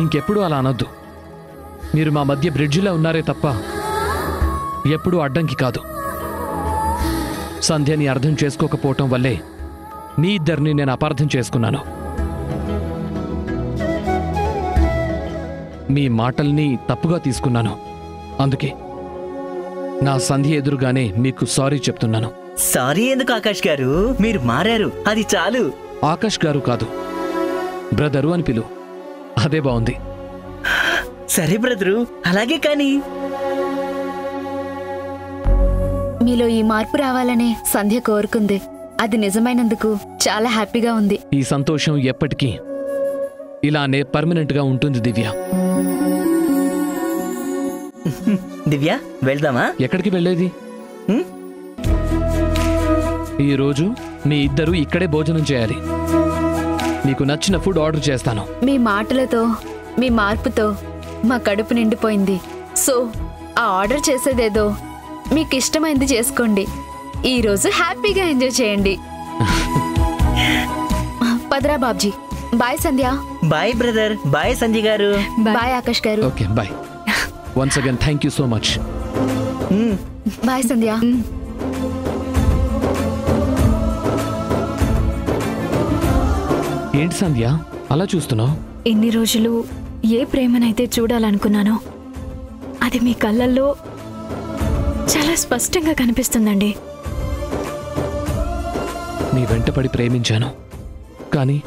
ఇంకెప్పుడు అలా అనొద్దు. మీరు మా మధ్య బ్రిడ్జిలో ఉన్నారే తప్ప ఎప్పుడూ అడ్డంకి కాదు. సంధ్యని అర్థం చేసుకోకపోవటం వల్లే మీ ఇద్దరిని నేను అపార్థం చేసుకున్నాను. మీ మాటల్ని తప్పుగా తీసుకున్నాను. అందుకే నా సంధ్య ఎదురుగానే మీకు సారీ చెప్తున్నాను. సారీ ఎందుకు ఆకాష్ గారు? మీరు మారారు, అది చాలు. ఆకాష్ గారు కాదు, బ్రదరు అని పిలు. అదే బాగుంది. సరే బ్రదరు, అలాగే. కానీ మీలో ఈ మార్పు రావాలనే సంధ్య కోరుకుంది. అది నిజమైనందుకు చాలా హ్యాపీగా ఉంది. ఈ సంతోషం ఎప్పటికీ ఇలానే పర్మనెంట్ గా ఉంటుంది దివ్య. దివ్య, వెళ్దామా? ఎక్కడికి వెళ్ళేది? ఈరోజు మీ ఇద్దరు ఇక్కడే భోజనం చేయాలి. మీకు నచ్చిన ఫుడ్ ఆర్డర్ చేస్తాను. మీ మాటలతో, మీ మార్పుతో మా కడుపు నిండిపోయింది. సో ఆ ఆర్డర్ చేసేదేదో మీకు ఇష్టమైంది చేసుకోండి. ఈ రోజు హ్యాపీగా ఎంజాయ్ చేయండి. పదరా Babji. Bye Sandhya. Bye brother. Bye Sandhya garu. Bye Akash garu. Okay, bye. Once again thank you so much. Bye Sandhya. ఏంటి సంధ్య అలా చూస్తున్నావు? ఎన్ని రోజులు ఏ ప్రేమనైతే చూడాలనుకున్నానో అది మీ కళ్ళల్లో చాలా స్పష్టంగా కనిపిస్తుందండి. నీ వెంటపడి ప్రేమించాను, కానీ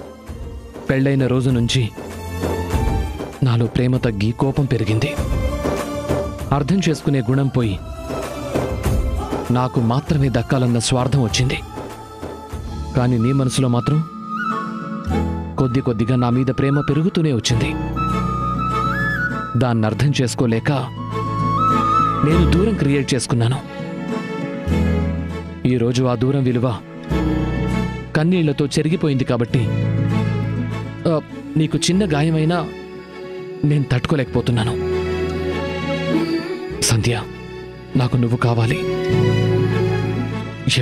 పెళ్ళైన రోజు నుంచి నాలో ప్రేమ తగ్గి కోపం పెరిగింది. అర్థం చేసుకునే గుణం పోయి నాకు మాత్రమే దక్కాలన్న స్వార్థం వచ్చింది. కానీ నీ మనసులో మాత్రం కొద్ది కొద్దిగా నా మీద ప్రేమ పెరుగుతూనే వచ్చింది. దాన్ని అర్థం చేసుకోలేక నేను దూరం క్రియేట్ చేసుకున్నాను. ఈరోజు ఆ దూరం విలువ కన్నీళ్లతో చెరిగిపోయింది. కాబట్టి నీకు చిన్న గాయమైనా నేను తట్టుకోలేకపోతున్నాను. సంధ్య, నాకు నువ్వు కావాలి.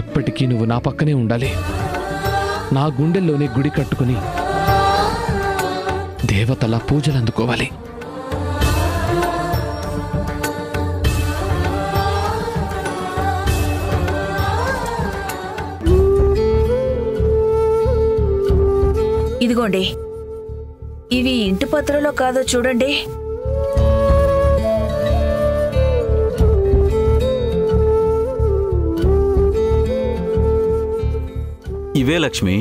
ఎప్పటికీ నువ్వు నా పక్కనే ఉండాలి. నా గుండెల్లోనే గుడి కట్టుకుని దేవతల పూజలు అందుకోవాలి. ఇదిగోండి, ఇవి ఇంటి పత్రంలో కాదో చూడండి. ఇవే లక్ష్మి.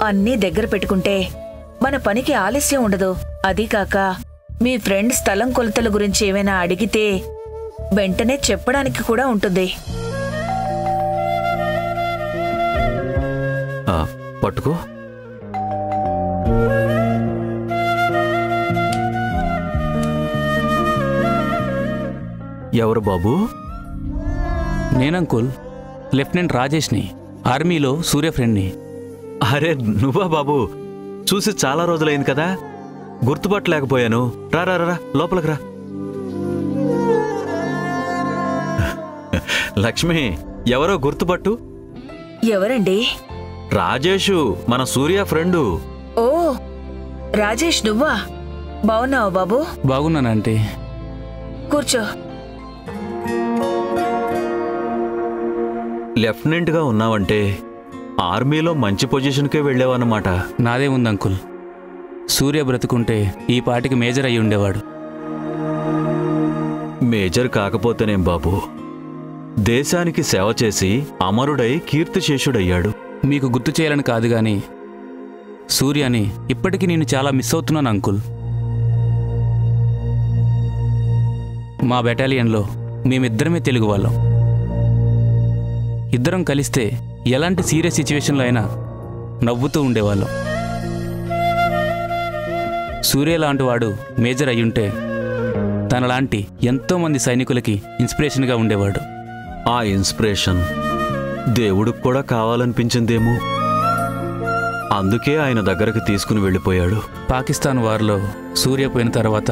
అన్నీ దగ్గర పెట్టుకుంటే మన పనికి ఆలస్యం ఉండదు. అదీ కాక మీ ఫ్రెండ్ స్థలం కొలతల గురించి ఏమైనా అడిగితే వెంటనే చెప్పడానికి కూడా ఉంటుంది. పట్టుకో. ఎవరు బాబు? నేనంకుల్, లెఫ్టినెంట్ రాజేష్ని, ఆర్మీలో సూర్య ఫ్రెండ్ని. అరే నువ్వా బాబు? చూసి చాలా రోజులైంది కదా, గుర్తుపట్టలేకపోయాను. రా రా రా, లోపలికి రా. లక్ష్మి, ఎవరో గుర్తుపట్టు. ఎవరండి? రాజేషు, మన సూర్య ఫ్రెండు. ఓ రాజేష్, నువ్వా? బావున్నావా బాబు? బాగున్నానంటే. కూర్చో. లెఫ్టినెంట్గా ఉన్నావంటే ఆర్మీలో మంచి పొజిషన్కే వెళ్ళావన్నమాట. నాదే ఉంది అంకుల్. సూర్య బ్రతుకుంటే ఈ పాటికి మేజర్ అయి ఉండేవాడు. మేజర్ కాకపోతేనేం బాబు, దేశానికి సేవ చేసి అమరుడై కీర్తిశేషుడయ్యాడు. మీకు గుర్తు చేయాలని కాదు గాని సూర్యని ఇప్పటికీ నేను చాలా మిస్ అవుతున్నాను అంకుల్. మా బెటాలియన్లో మేమిద్దరమే తెలుగు వాళ్ళం. ఇద్దరం కలిస్తే ఎలాంటి సీరియస్ సిచ్యువేషన్లో అయినా నవ్వుతూ ఉండేవాళ్ళం. సూర్య లాంటి వాడు మేజర్ అయ్యుంటే తనలాంటి ఎంతోమంది సైనికులకి ఇన్స్పిరేషన్గా ఉండేవాడు. ఆ ఇన్స్పిరేషన్ దేవుడికి కూడా కావాలనిపించిందేమో, అందుకే ఆయన దగ్గరకు తీసుకుని వెళ్ళిపోయాడు. పాకిస్తాన్ వార్లో సూర్య పోయిన తర్వాత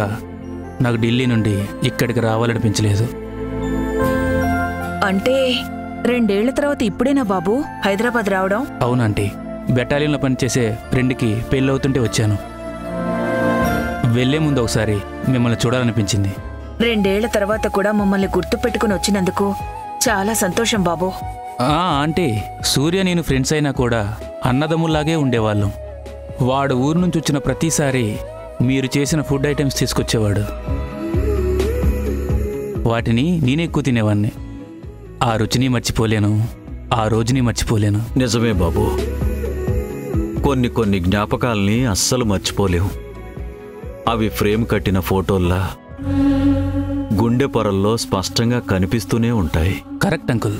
నాకు ఢిల్లీ నుండి ఇక్కడికి రావాలనిపించలేదు. అంటే 2 ఏళ్ల తర్వాత ఇప్పుడేనా బాబు హైదరాబాద్ రావడం? అవునంటీ, బెటాలియన్లో పనిచేసే ఫ్రెండ్కి పెళ్ళవుతుంటే వచ్చాను. వెళ్లే ముందు ఒకసారి మిమ్మల్ని చూడాలనిపించింది. 2 ఏళ్ల తర్వాత కూడా మమ్మల్ని గుర్తు పెట్టుకుని వచ్చినందుకు చాలా సంతోషం బాబు. అంటే సూర్య నేను ఫ్రెండ్స్ అయినా కూడా అన్నదమ్ముల్లాగే ఉండేవాళ్ళం. వాడు ఊరు నుంచి వచ్చిన ప్రతిసారి మీరు చేసిన ఫుడ్ ఐటమ్స్ తీసుకొచ్చేవాడు. వాటిని నేనే ఎక్కువ తినేవాడిని. ఆ రుచిని మర్చిపోలేను, ఆ రోజుని మర్చిపోలేను. నిజమే బాబు, కొన్ని జ్ఞాపకాల్ని అస్సలు మర్చిపోలేం. అవి ఫ్రేమ్ కట్టిన ఫోటోల్లా గుండె పొరల్లో స్పష్టంగా కనిపిస్తూనే ఉంటాయి. Correct uncle.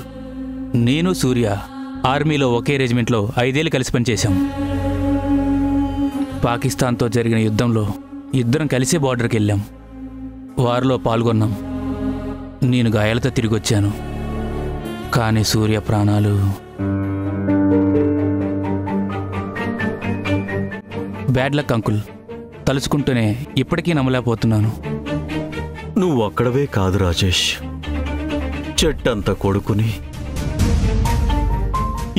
నేను సూర్య ఆర్మీలో ఒకే రెజిమెంట్లో 5 ఏళ్ళు కలిసి పనిచేశాం. పాకిస్తాన్తో జరిగిన యుద్ధంలో ఇద్దరం కలిసే బార్డర్కి వెళ్ళాం. వారిలో పాల్గొన్నాం. నేను గాయాలతో తిరిగి వచ్చాను. కానీ సూర్య ప్రాణాలు బ్యాడ్ లక్ అంకుల్. తలుచుకుంటూనే ఇప్పటికీ నమ్మలేకపోతున్నాను. నువ్వు అక్కడవే కాదు రాజేష్, చెట్టంత కొడుకుని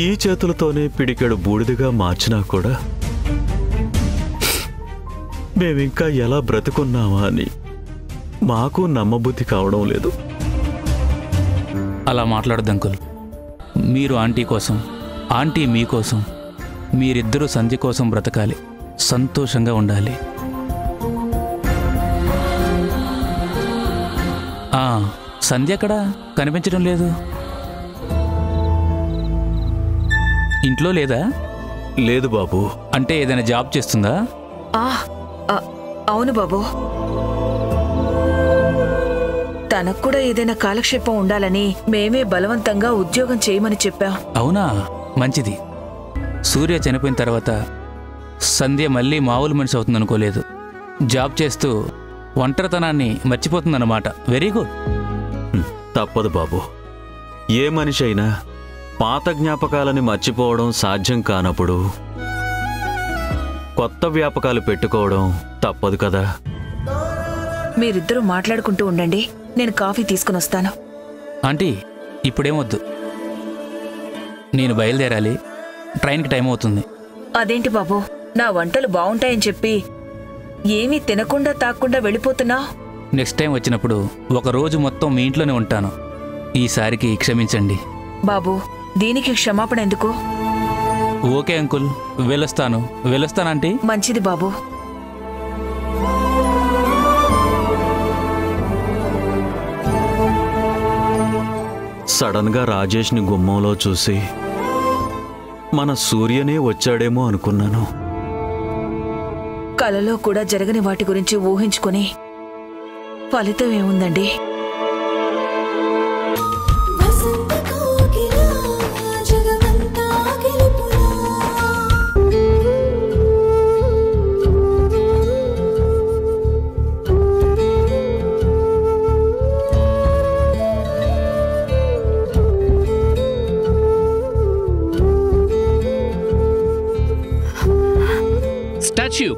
ఈ చేతులతోనే పిడికెడు బూడిదగా మార్చినా కూడా మేమింకా ఎలా బ్రతుకున్నామా అని మాకు నమ్మబుద్ధి కావడం లేదు. అలా మాట్లాడద్దు అంకుల్. మీరు ఆంటీ కోసం, ఆంటీ మీకోసం, మీరిద్దరూ సంధ్య కోసం బ్రతకాలి, సంతోషంగా ఉండాలి. సంధ్య ఎక్కడా కనిపించడం లేదు. ఇంట్లో లేదా? లేదు బాబు. అంటే ఏదైనా జాబ్ చేస్తుందా? అవును బాబు, తనకు కూడా ఏదైనా కాలక్షేపం ఉండాలని మేమే బలవంతంగా ఉద్యోగం చేయమని చెప్పాం. అవునా, మంచిది. సూర్య చనిపోయిన తర్వాత సంధ్య మళ్ళీ మామూలు మనిషి అవుతుందనుకోలేదు. జాబ్ చేస్తూ ఒంటరితనాన్ని మర్చిపోతుందన్నమాట. Very good. తప్పదు బాబు, ఏ మనిషి అయినా పాత జ్ఞాపకాలని మర్చిపోవడం సాధ్యం కానప్పుడు కొత్త వ్యాపకాలు పెట్టుకోవడం తప్పదు కదా. మీరిద్దరూ మాట్లాడుకుంటూ ఉండండి, నేను కాఫీ తీసుకుని వస్తాను. ఆంటీ, ఇప్పుడేమొద్దు, నేను బయలుదేరాలి. ట్రైన్కి టైం అవుతుంది. అదేంటి బాబు, నా వంటలు బాగుంటాయని చెప్పి ఏమీ తినకుండా తాకుండా వెళ్ళిపోతున్నావు? నెక్స్ట్ టైం వచ్చినప్పుడు ఒక రోజు మొత్తం మీ ఇంట్లోనే ఉంటాను. ఈసారికి క్షమించండి. బాబు, దీనికి క్షమాపణ ఎందుకు? ఓకే అంకుల్, వెళ్ళొస్తానంటీ. మంచిది బాబు. సడన్ గా రాజేష్ని గుమ్మంలో చూసి మన సూర్యనే వచ్చాడేమో అనుకున్నాను. కలలో కూడా జరగని వాటి గురించి ఊహించుకుని ఫలితం ఏముందండి? స్టాచ్యూ.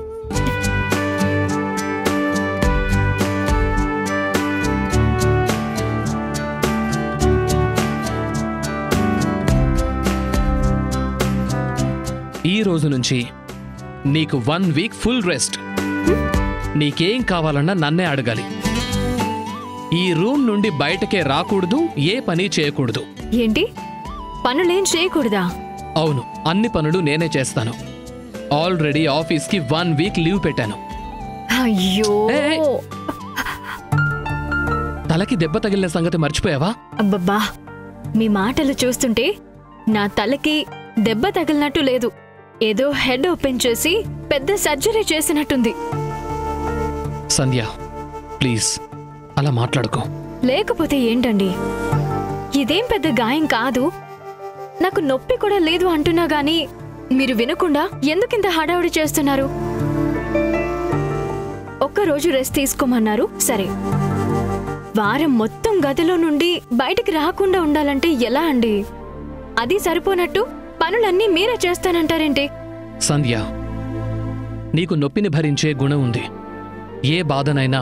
ఈ రోజు నుంచి నీకు 1 వీక్ ఫుల్ రెస్ట్. నీకేం కావాలన్నా నన్నే అడగాలి. ఈ రూమ్ నుండి బయటకే రాకూడదు, ఏ పని చేయకూడదు. ఏంటి, పనులేం చేయకూడదా? అవును, అన్ని పనులు నేనే చేస్తాను. ఆల్రెడీ ఆఫీస్కి 1 వీక్ లీవ్ పెట్టాను. అయ్యో, తలకి దెబ్బ తగిలిన సంగతి మర్చిపోయావా? అబ్బబ్బా, మీ మాటలు చూస్తుంటే నా తలకి దెబ్బ తగిలినట్టు లేదు. ఏదో హెడ్ ఓపెన్ చేసి పెద్ద సర్జరీ చేసినట్టుంది. సంధ్య, ప్లీజ్ అలా మాట్లాడుకో. లేకపోతే ఏంటండి, ఇదేం పెద్ద గాయం కాదు, నాకు నొప్పి కూడా లేదు అంటున్నా గానీ మీరు వినకుండా ఎందుకింత హడావుడి చేస్తున్నారు? ఒక్కరోజు రెస్ట్ తీసుకోమన్నారు, సరే. వారం మొత్తం గదిలో నుండి బయటికి రాకుండా ఉండాలంటే ఎలా అండి? అది సరిపోనట్టు పనులన్నీ మీరే చేస్తానంటారేంటి? సంధ్య, నీకు నొప్పిని భరించే గుణం ఉంది. ఏ బాధనైనా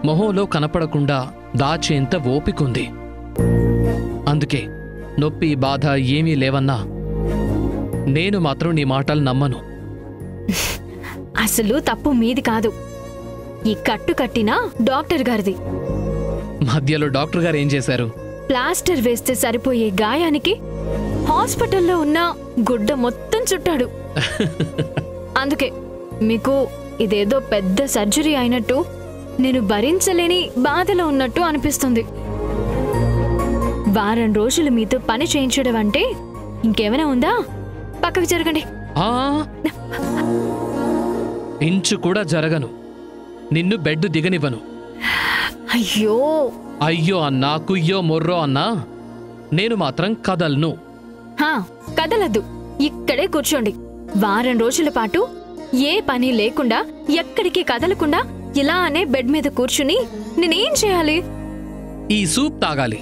మొహంలో కనపడకుండా దాచేంత ఓపికుంది. అందుకే నొప్పి బాధ ఏమీ లేవన్నా నేను మాత్రం నీ మాటలు నమ్మను. అసలు తప్పు మీది కాదు, ఈ కట్టు కట్టినా డాక్టర్ గారిది. మధ్యలో డాక్టర్ గారు ఏం చేశారు? ప్లాస్టర్ వేస్తే సరిపోయే గాయానికి హాస్పిటల్లో ఉన్న గుడ్డ మొత్తం చుట్టాడు. అందుకే మీకు ఇదేదో పెద్ద సర్జరీ అయినట్టు, నేను భరించలేని బాధలో ఉన్నట్టు అనిపిస్తుంది. వారం రోజులు మీతో పని చేయించడం అంటే ఇంకేమైనా ఉందా? పక్కకు జరగండి. ఇంచు కూడా జరగను. నిన్ను బెడ్ దిగనివ్వను. అయ్యో అయ్యో అన్నా, కుయ్యో మొర్రో అన్నా, నేను మాత్రం కదలను. కదలద్దు, ఇక్కడే కూర్చోండి. వారం రోజుల పాటు ఏ పని లేకుండా, ఎక్కడికి కదలకుండా ఇలానే బెడ్ మీద కూర్చుని నేనేం చేయాలి? ఈ సూప్ తాగాలి.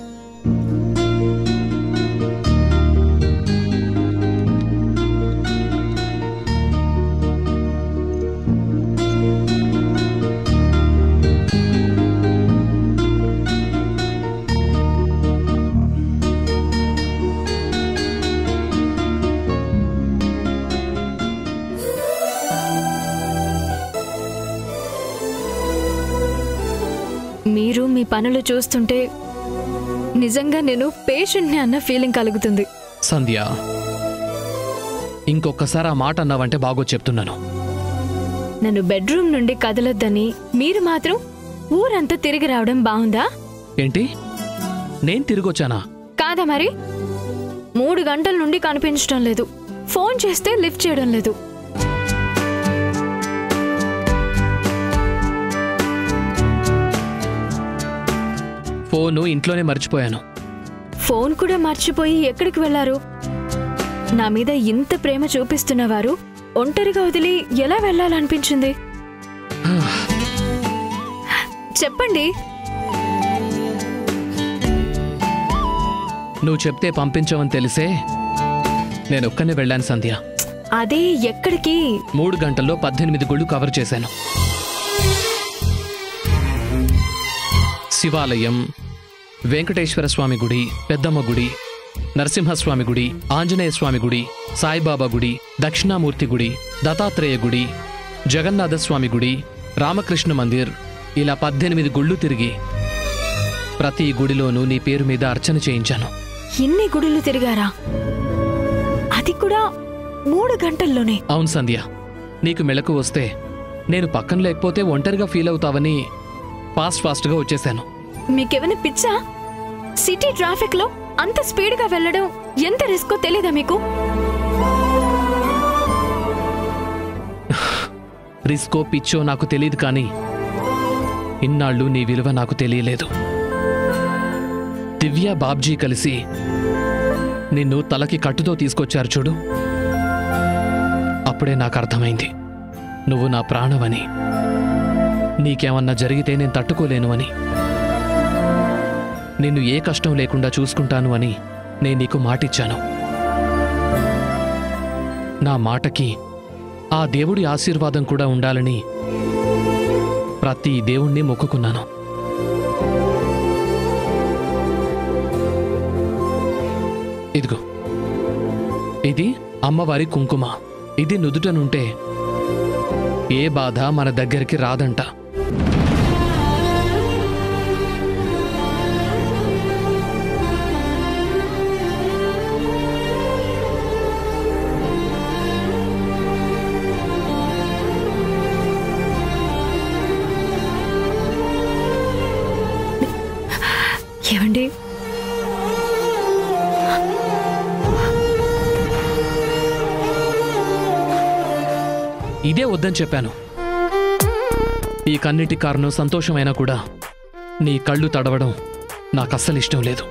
మీరు మీ పనులు చూస్తుంటే నిజంగా నేను పేషెంట్ని అన్న ఫీలింగ్ కలుగుతుంది. సంధ్య, ఇంకొకసారి ఆ మాట అన్నావంటే బాగో చెప్తున్నాను. నన్ను బెడ్రూమ్ నుండి కదలొద్దని మీరు మాత్రం ఊరంతా తిరిగి రావడం బాగుందా? ఏంటి, నేను తిరిగొచ్చానా? కాదా మరి? 3 గంటల నుండి కనిపించడం లేదు, ఫోన్ చేస్తే లిఫ్ట్ చేయడం లేదు. ఫోను ఇంట్లోనే మర్చిపోయాను. ఫోన్ కూడా మర్చిపోయి ఎక్కడికి వెళ్లారు? నా మీద ఇంత ప్రేమ చూపిస్తున్నవారు ఒంటరిగా వదిలి ఎలా వెళ్లాలనిపించింది? చెప్పండి. నువ్వు చెప్తే పంపించవని తెలిసే నేనొక్కనే వెళ్ళాను సంధ్య. అదే ఎక్కడికి? 3 గంటల్లో 18 గుళ్ళు కవర్ చేశాను. శివాలయం, వెంకటేశ్వర స్వామి గుడి, పెద్దమ్మ గుడి, నరసింహస్వామి గుడి, ఆంజనేయ స్వామి గుడి, సాయిబాబా గుడి, దక్షిణామూర్తి గుడి, దత్తాత్రేయ గుడి, జగన్నాథస్వామి గుడి, రామకృష్ణ మందిర్, ఇలా 18 గుళ్ళు తిరిగి ప్రతి గుడిలోనూ నీ పేరు మీద అర్చన చేయించాను. ఇన్ని గుడులు తిరిగారా? అది కూడా 3 గంటల్లోనే? అవును సంధ్య, నీకు మెలకు వస్తే నేను పక్కన లేకపోతే ఒంటరిగా ఫీల్ అవుతావని ఫాస్ట్గా వచ్చేశాను. మీకేమైనా పిచ్చా? సిటీ ట్రాఫిక్ లో అంత స్పీడ్గా వెళ్ళడం ఎంత రిస్కో తెలీదా మీకు? రిస్కో పిచ్చో నాకు తెలియదు, కానీ ఇన్నాళ్ళు నీ విలువ నాకు తెలియలేదు. దివ్య, బాబ్జీ కలిసి నిన్ను తలకి కట్టుతో తీసుకొచ్చారు చూడు, అప్పుడే నాకు అర్థమైంది నువ్వు నా ప్రాణమని, నీకేమన్నా జరిగితే నేను తట్టుకోలేను అని, నిన్ను ఏ కష్టం లేకుండా చూసుకుంటాను అని నేను నీకు మాటిచ్చాను. నా మాటకి ఆ దేవుడి ఆశీర్వాదం కూడా ఉండాలని ప్రతి దేవుణ్ణి మొక్కుకున్నాను. ఇదిగో, ఇది అమ్మవారి కుంకుమ. ఇది నుదుటనుంటే ఏ బాధ మన దగ్గరికి రాదంట. లేదని చెప్పాను. ఈ కన్నిటి కారణం సంతోషమైనా కూడా నీ కళ్ళు తడవడం నాకు అస్సలు ఇష్టం లేదు.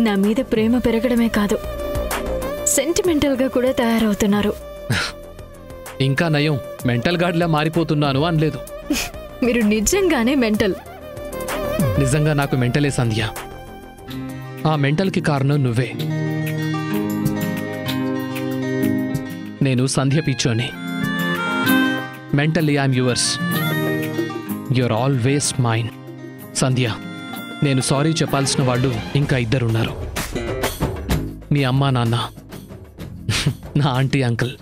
నా మీద ప్రేమ పెరగడమే కాదు, సెంటిమెంటల్గా కూడా తయారవుతున్నారు. ఇంకా నయం మెంటల్ గార్డ్లా మారిపోతున్నాను అనలేదు. మీరు నిజంగానే మెంటల్. నిజంగా నాకు మెంటలే సంధ్య. ఆ మెంటల్కి కారణం నువ్వే. నేను సంధ్య పిచ్చోని. Mentally I'm yours. You're always mine. Sandhya, నేను సారీ చెప్పాల్సిన వాళ్ళు ఇంకా ఇద్దరున్నారు. మీ అమ్మా నాన్న, నా ఆంటీ అంకుల్.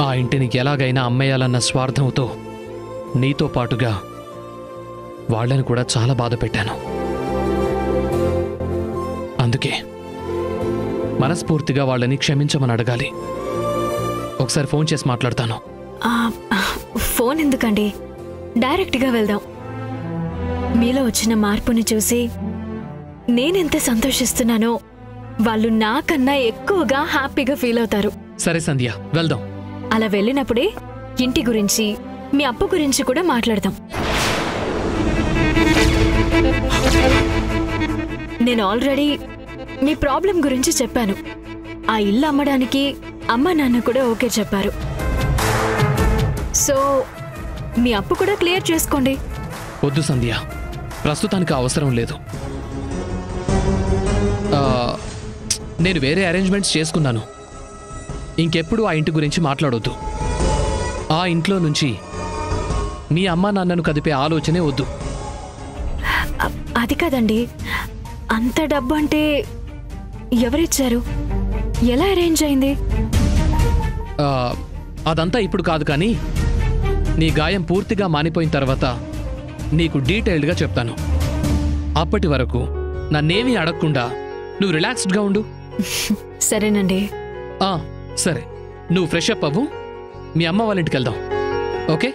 ఆ ఇంటిని ఎలాగైనా అమ్మేయాలన్న స్వార్థంతో నీతో పాటుగా వాళ్ళని కూడా చాలా బాధ పెట్టాను. అందుకే మనస్ఫూర్తిగా వాళ్ళని క్షమించమని అడగాలి. ఒకసారి ఫోన్ చేసి మాట్లాడతాను. ఫోన్ ఎందుకండి, డైరెక్ట్గా వెళ్దాం. మీలో వచ్చిన మార్పుని చూసి నేనెంత సంతోషిస్తున్నానో వాళ్ళు నాకన్నా ఎక్కువగా హ్యాపీగా ఫీల్ అవుతారు. సరే సంధ్య, వెళ్దాం. అలా వెళ్ళినప్పుడే ఇంటి గురించి, మీ అప్పు గురించి కూడా మాట్లాడదాం. నేను ఆల్రెడీ మీ ప్రాబ్లం గురించి చెప్పాను. ఆ ఇల్లు అమ్మడానికి అమ్మ నాన్న కూడా ఓకే చెప్పారు. సో మీ అప్పు కూడా క్లియర్ చేసుకోండి. వద్దు సంధ్య, ప్రస్తుతానికి అవసరం లేదు. నేను వేరే అరేంజ్మెంట్స్ చేసుకున్నాను. ఇంకెప్పుడు ఆ ఇంటి గురించి మాట్లాడొద్దు. ఆ ఇంట్లో నుంచి మీ అమ్మా నాన్నను కదిపే ఆలోచనే వద్దు. అది కాదండి, అంత డబ్బు అంటే ఎవరిచ్చారు? ఎలా అరేంజ్ అయింది? అదంతా ఇప్పుడు కాదు, కానీ నీ గాయం పూర్తిగా మానిపోయిన తర్వాత నీకు డీటెయిల్డ్గా చెప్తాను. అప్పటి వరకు నన్నేమీ అడగకుండా నువ్వు రిలాక్స్డ్గా ఉండు. సరేనండి. సరే, నువ్వు ఫ్రెష్ అప్ అవ్వు. మీ అమ్మ వాళ్ళ ఇంటికి వెళ్దాం. ఓకే?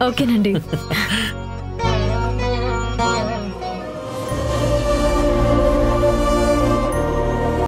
ఓకేనండి.